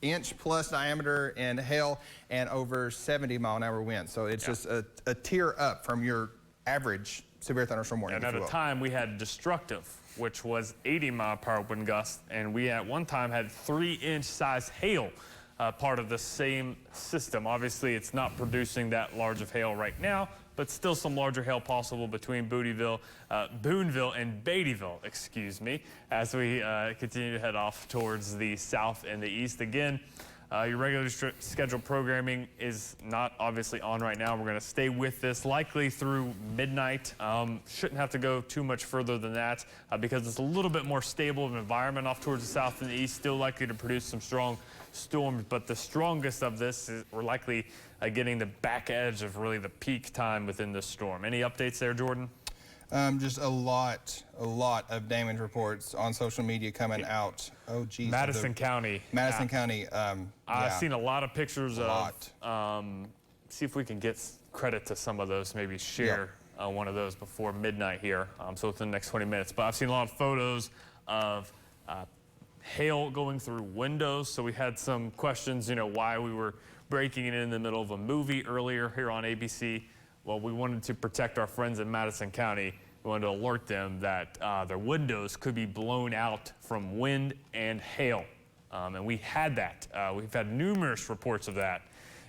Speaker 2: inch-plus diameter in hail and over 70-mile-an-hour winds. So it's just a tier up from your average severe thunderstorm warning.
Speaker 1: And at a time, we had destructive, which was 80-mile-per-hour wind gusts, and we at one time had 3-inch size hail, part of the same system. Obviously, it's not producing that large of hail right now, but still some larger hail possible between Boonville and Beattyville, excuse me, as we continue to head off towards the south and the east. Again, your regularly scheduled programming is not obviously on right now. We're going to stay with this likely through midnight. Shouldn't have to go too much further than that because it's a little bit more stable of an environment off towards the south and the east, still likely to produce some strong storms. But the strongest of this is we're likely getting the back edge of really the peak time within this storm. Any updates there, Jordan?
Speaker 2: Just a lot of damage reports on social media coming out. Oh, geez.
Speaker 1: Madison County.
Speaker 2: Madison County.
Speaker 1: I've seen a lot of pictures of. See if we can get credit to some of those. Maybe share one of those before midnight here. So within the next 20 minutes. But I've seen a lot of photos of hail going through windows. So we had some questions, why we were breaking it in the middle of a movie earlier here on ABC. Well, we wanted to protect our friends in Madison County. We wanted to alert them that their windows could be blown out from wind and hail. And we had that. We've had numerous reports of that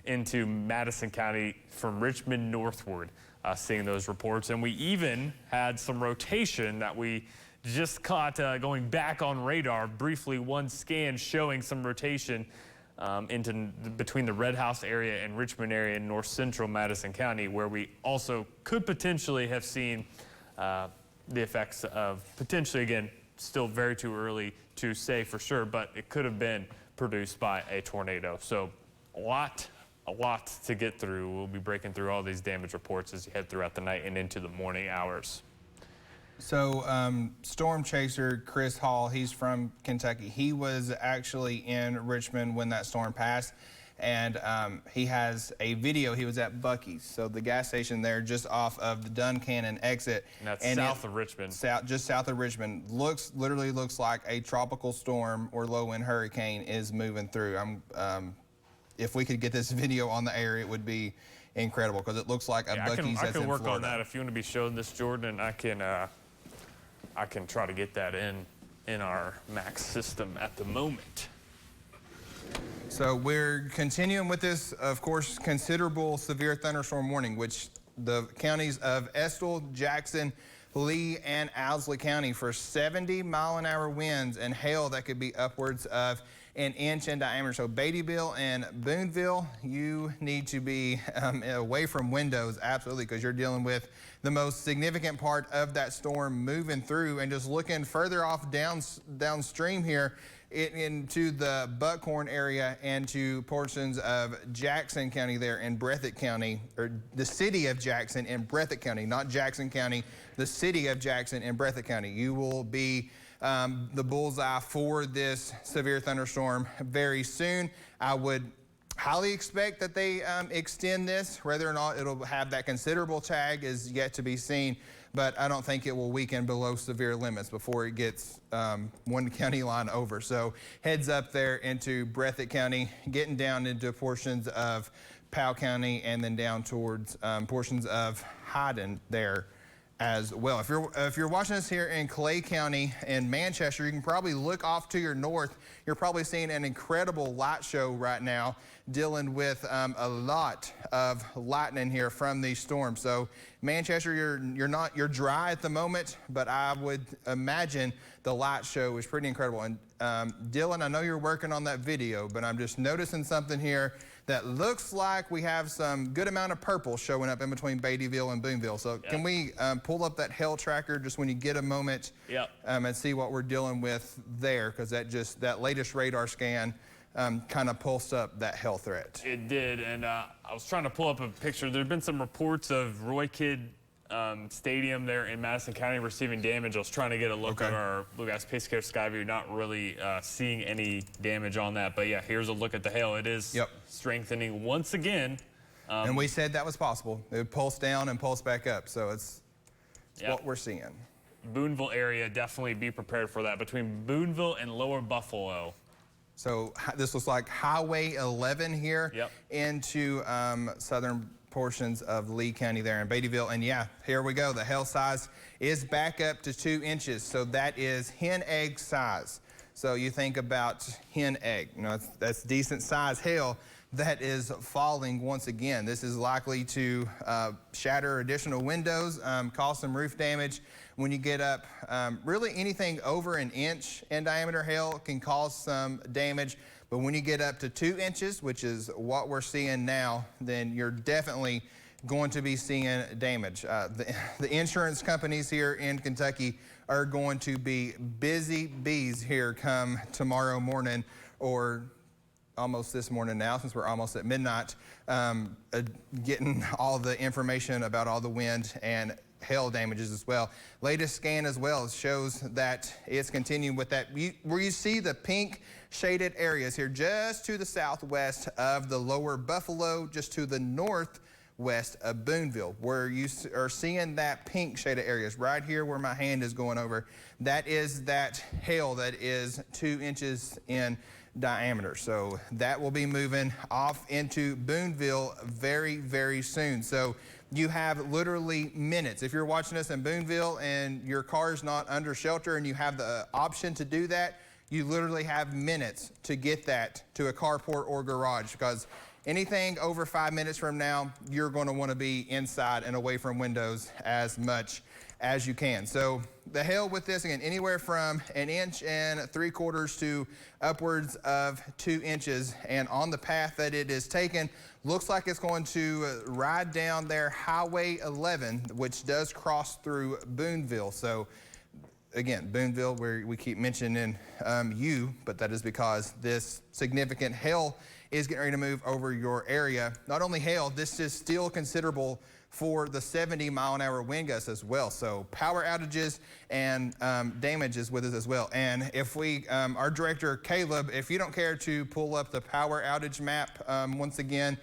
Speaker 1: into Madison County from Richmond northward, seeing those reports. And we even had some rotation that we just caught going back on radar. Briefly, one scan showing some rotation between the Red House area and Richmond area in north central Madison County, where we also could potentially have seen the effects of potentially, again, still very too early to say for sure, but it could have been produced by a tornado. So a lot to get through. We'll be breaking through all these damage reports as you head throughout the night and into the morning hours.
Speaker 2: So storm chaser Chris Hall, he's from Kentucky. He was actually in Richmond when that storm passed, and he has a video. He was at Buc-ee's, so the gas station there just off of the Duncannon exit.
Speaker 1: And that's south of Richmond.
Speaker 2: Just south of Richmond. Literally looks like a tropical storm or low-wind hurricane is moving through. If we could get this video on the air, it would be incredible, because it looks like a Buc-ee's that's in Florida.
Speaker 1: I can work on that. If you want to be showing this, Jordan, I can try to get that in our Max system at the moment.
Speaker 2: So we're continuing with this, of course, considerable severe thunderstorm warning, which the counties of Estill, Jackson, Lee, and Owsley County for 70-mile-an-hour winds and hail that could be upwards of an inch in diameter. So Beattyville and Booneville, you need to be away from windows, absolutely, because you're dealing with the most significant part of that storm moving through. And just looking further off downstream here into the Buckhorn area and to portions of Jackson County there in Breathitt County, or the city of Jackson in Breathitt County, not Jackson County, the city of Jackson in Breathitt County. You will be the bullseye for this severe thunderstorm very soon. I would highly expect that they extend this. Whether or not it'll have that considerable tag is yet to be seen, but I don't think it will weaken below severe limits before it gets one county line over. So heads up there into Breathitt County, getting down into portions of Powell County, and then down towards portions of Hyden there as well. If you're watching us here in Clay County and Manchester, you can probably look off to your north. You're probably seeing an incredible light show right now, dealing with a lot of lightning here from these storms. So Manchester, you're dry at the moment, but I would imagine the light show is pretty incredible. And Dylan, I know you're working on that video, but I'm just noticing something here that looks like we have some good amount of purple showing up in between Beattyville and Booneville. So can we pull up that hail tracker just when you get a moment and see what we're dealing with there? Because that latest radar scan kind of pulsed up that hail threat.
Speaker 1: It did, and I was trying to pull up a picture. There have been some reports of Roy Kidd Stadium there in Madison County receiving damage. I was trying to get a look at our Bluegrass Pacecar Skyview, not really seeing any damage on that. But yeah, here's a look at the hail. It is strengthening once again.
Speaker 2: And we said that was possible. It would pulse down and pulse back up. So it's what we're seeing.
Speaker 1: Booneville area, definitely be prepared for that. Between Booneville and Lower Buffalo.
Speaker 2: So this looks like Highway 11 here into southern portions of Lee County there in Beattyville. And yeah, here we go. The hail size is back up to 2 inches. So that is hen egg size. So you think about hen egg, that's decent size hail that is falling once again. This is likely to shatter additional windows, cause some roof damage. When you get up, really anything over an inch in diameter hail can cause some damage. But when you get up to 2 inches, which is what we're seeing now, then you're definitely going to be seeing damage. The insurance companies here in Kentucky are going to be busy bees here come tomorrow morning, or almost this morning now, since we're almost at midnight, getting all the information about all the wind and hail damages as well. Latest scan as well shows that it's continuing with that. Where you see the pink shaded areas here just to the southwest of the Lower Buffalo, just to the northwest of Booneville, where you are seeing that pink shaded areas right here where my hand is going over. That is that hail that is 2 inches in diameter. So that will be moving off into Booneville very, very soon. So you have literally minutes. If you're watching us in Booneville and your car's not under shelter and you have the option to do that, you literally have minutes to get that to a carport or garage, because anything over 5 minutes from now, you're going to want to be inside and away from windows as much as you can. So the hail with this, again, anywhere from 1 3/4 inches to upwards of 2 inches. And on the path that it is taken, looks like it's going to ride down there Highway 11, which does cross through Booneville. So again, Booneville, where we keep mentioning but that is because this significant hail is getting ready to move over your area. Not only hail, this is still considerable for the 70-mile-an-hour wind gusts as well. So power outages and damage is with us as well. And if we, our director, Caleb, if you don't care to pull up the power outage map once again,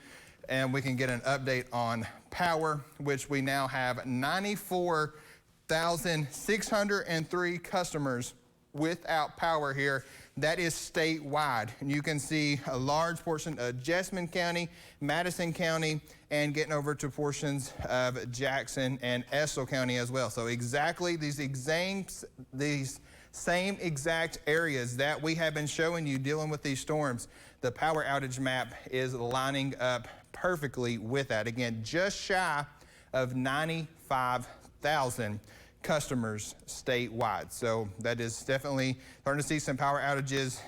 Speaker 2: and we can get an update on power, which we now have 94,603 customers without power here. That is statewide. And you can see a large portion of Jessamine County, Madison County, and getting over to portions of Jackson and Estill County as well. So exactly these same exact areas that we have been showing you dealing with these storms, the power outage map is lining up perfectly with that. Again, just shy of 95,000 customers statewide. So that is definitely starting to see some power outages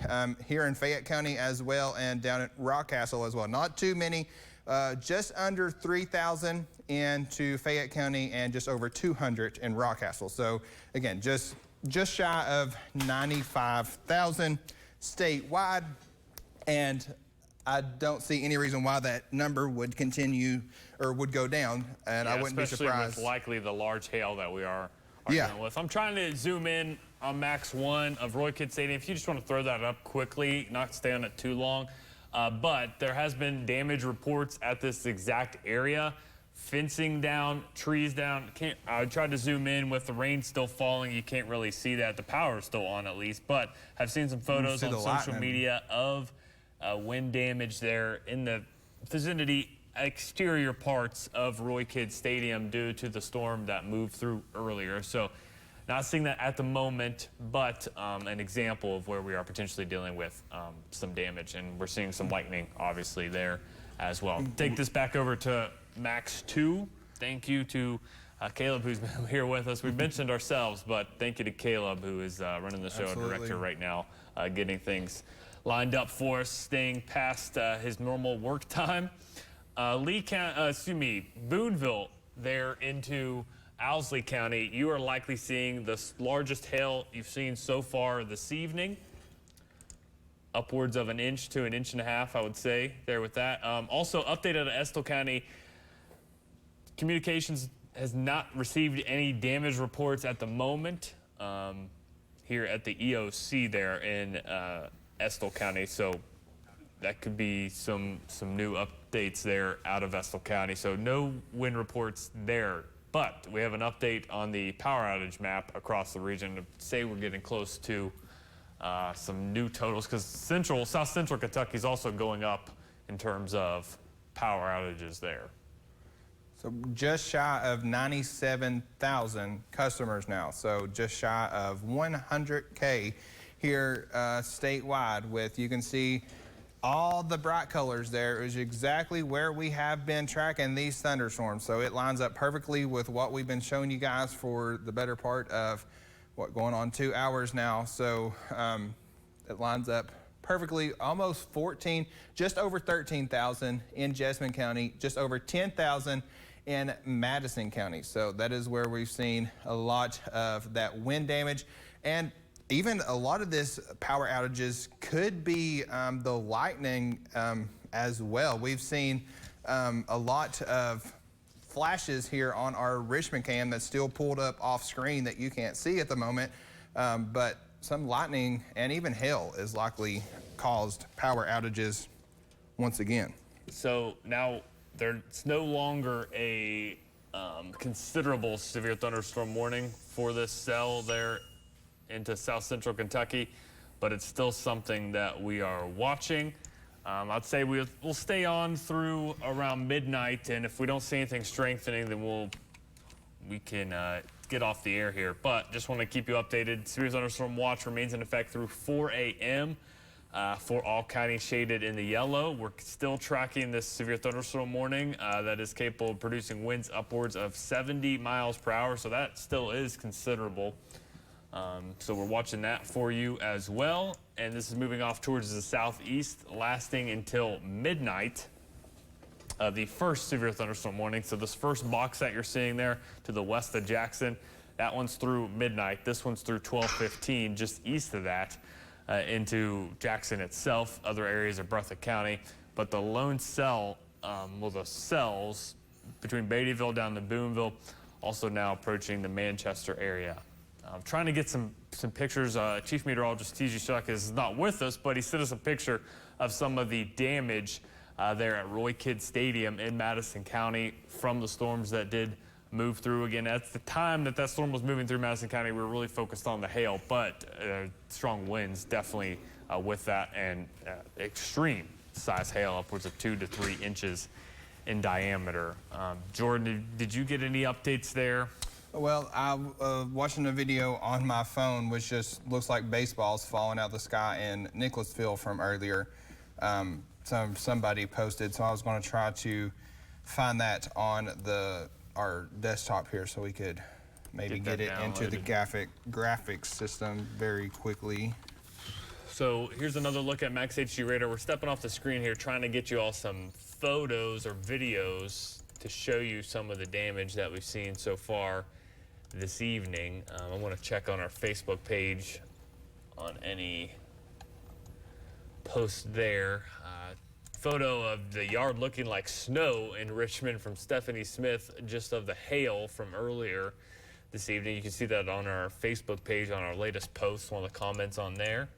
Speaker 2: here in Fayette County as well, and down at Rockcastle as well. Not too many, just under 3,000 into Fayette County and just over 200 in Rockcastle. So again, just shy of 95,000 statewide, and I don't see any reason why that number would continue or would go down, and I wouldn't be surprised.
Speaker 1: Especially with likely the large hail that we are dealing with. I'm trying to zoom in on Max 1 of Roy Kidd Stadium. If you just want to throw that up quickly, not stay on it too long. But there has been damage reports at this exact area. Fencing down, trees down. I tried to zoom in with the rain still falling. You can't really see that. The power is still on at least, but I've seen some photos on social media of wind damage there in the vicinity, exterior parts of Roy Kidd Stadium due to the storm that moved through earlier. So not seeing that at the moment, but an example of where we are potentially dealing with some damage, and we're seeing some lightning obviously there as well. Take this back over to Max 2. Thank you to Caleb, who's been here with us. We've mentioned ourselves, but thank you to Caleb, who is running the show, director right now, getting things lined up for us, staying past his normal work time. Boonville there into Owsley County, you are likely seeing the largest hail you've seen so far this evening. Upwards of 1 inch to 1.5 inches, I would say, there with that. Also, updated at Estill County, communications has not received any damage reports at the moment here at the EOC there in Estill County. So that could be some new updates there out of Estill County. So no wind reports there, but we have an update on the power outage map across the region to say we're getting close to some new totals, because South Central Kentucky is also going up in terms of power outages there.
Speaker 2: So just shy of 97,000 customers now. So just shy of 100K here statewide. With, you can see all the bright colors there is exactly where we have been tracking these thunderstorms. So it lines up perfectly with what we've been showing you guys for the better part of going on 2 hours now. So it lines up perfectly, almost 14, just over 13,000 in Jessamine County, just over 10,000 in Madison County. So that is where we've seen a lot of that wind damage, and even a lot of this power outages could be the lightning as well. We've seen a lot of flashes here on our Richmond cam that's still pulled up off screen that you can't see at the moment, but some lightning and even hail is likely caused power outages once again.
Speaker 1: So now there's no longer a considerable severe thunderstorm warning for this cell there into South Central Kentucky, but it's still something that we are watching. I'd say we'll stay on through around midnight, and if we don't see anything strengthening, then we can get off the air here. But just want to keep you updated. Severe thunderstorm watch remains in effect through 4 a.m. For all counties shaded in the yellow. We're still tracking this severe thunderstorm warning that is capable of producing winds upwards of 70 miles per hour, so that still is considerable. So we're watching that for you as well. And this is moving off towards the southeast, lasting until midnight. The first severe thunderstorm warning. So this first box that you're seeing there to the west of Jackson, that one's through midnight. This one's through 12:15, just east of that, into Jackson itself, other areas of Breathitt County. But the lone cell, the cells between Beattyville down to Boonville, also now approaching the Manchester area. I'm trying to get some pictures. Chief Meteorologist T.J. Shuck is not with us, but he sent us a picture of some of the damage there at Roy Kidd Stadium in Madison County from the storms that did move through. Again, at the time that storm was moving through Madison County, we were really focused on the hail, but strong winds definitely with that, and extreme size hail, upwards of 2 to 3 inches in diameter. Jordan, did you get any updates there?
Speaker 2: Well, I watching a video on my phone, which just looks like baseballs falling out of the sky in Nicholasville from earlier. Somebody posted, so I was going to try to find that on our desktop here so we could maybe get it into the graphics system very quickly.
Speaker 1: So here's another look at Max HD radar. We're stepping off the screen here, trying to get you all some photos or videos to show you some of the damage that we've seen so far this evening. I want to check on our Facebook page on any post there. Photo of the yard looking like snow in Richmond from Stephanie Smith, just of the hail from earlier this evening. You can see that on our Facebook page on our latest post, one of the comments on there.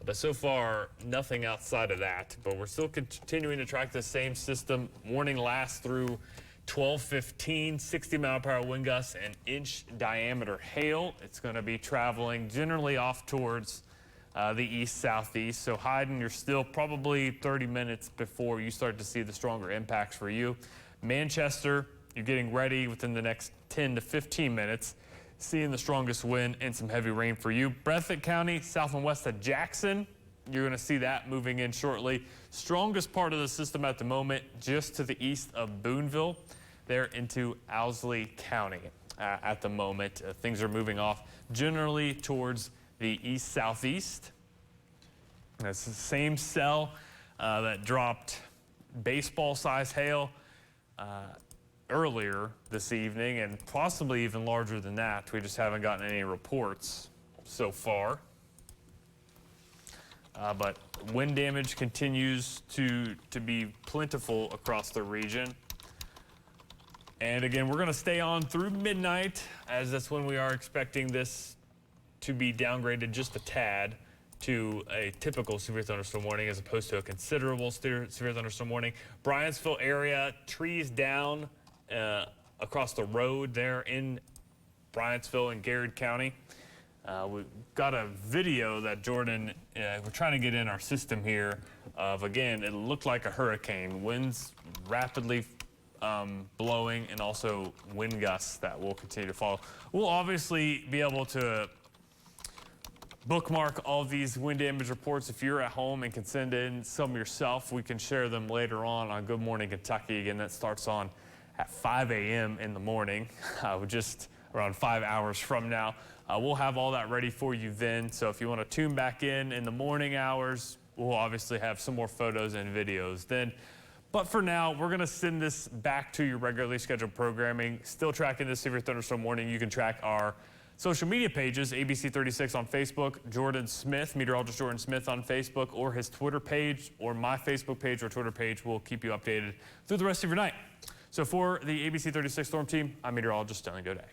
Speaker 1: But so far, nothing outside of that. But we're still continuing to track the same system. Warning lasts through 12:15, 60-mile-per-hour wind gusts and inch diameter hail. It's going to be traveling generally off towards the east-southeast. So Hayden, you're still probably 30 minutes before you start to see the stronger impacts for you. Manchester, you're getting ready within the next 10 to 15 minutes. Seeing the strongest wind and some heavy rain for you. Breathitt County, south and west of Jackson, you're going to see that moving in shortly. Strongest part of the system at the moment, just to the east of Boonville, there into Owsley County at the moment. Things are moving off generally towards the east-southeast. That's the same cell that dropped baseball-sized hail earlier this evening, and possibly even larger than that. We just haven't gotten any reports so far. But wind damage continues to be plentiful across the region. And again, we're going to stay on through midnight, as that's when we are expecting this to be downgraded just a tad to a typical severe thunderstorm warning as opposed to a considerable severe thunderstorm warning. Bryantsville area, trees down across the road there in Bryantsville and Garrett County. We've got a video that Jordan, we're trying to get in our system here of, again, it looked like a hurricane. Winds rapidly blowing, and also wind gusts that will continue to follow. We'll obviously be able to bookmark all these wind damage reports. If you're at home and can send in some yourself, we can share them later on Good Morning Kentucky. Again, that starts on at 5 a.m. in the morning, just around 5 hours from now. We'll have all that ready for you then. So if you want to tune back in the morning hours, we'll obviously have some more photos and videos then. But for now, we're going to send this back to your regularly scheduled programming. Still tracking this severe thunderstorm warning. You can track our social media pages, ABC36 on Facebook, Jordan Smith, meteorologist Jordan Smith on Facebook, or his Twitter page, or my Facebook page or Twitter page. Will keep you updated through the rest of your night. So for the ABC36 Storm Team, I'm meteorologist Stellan Goday.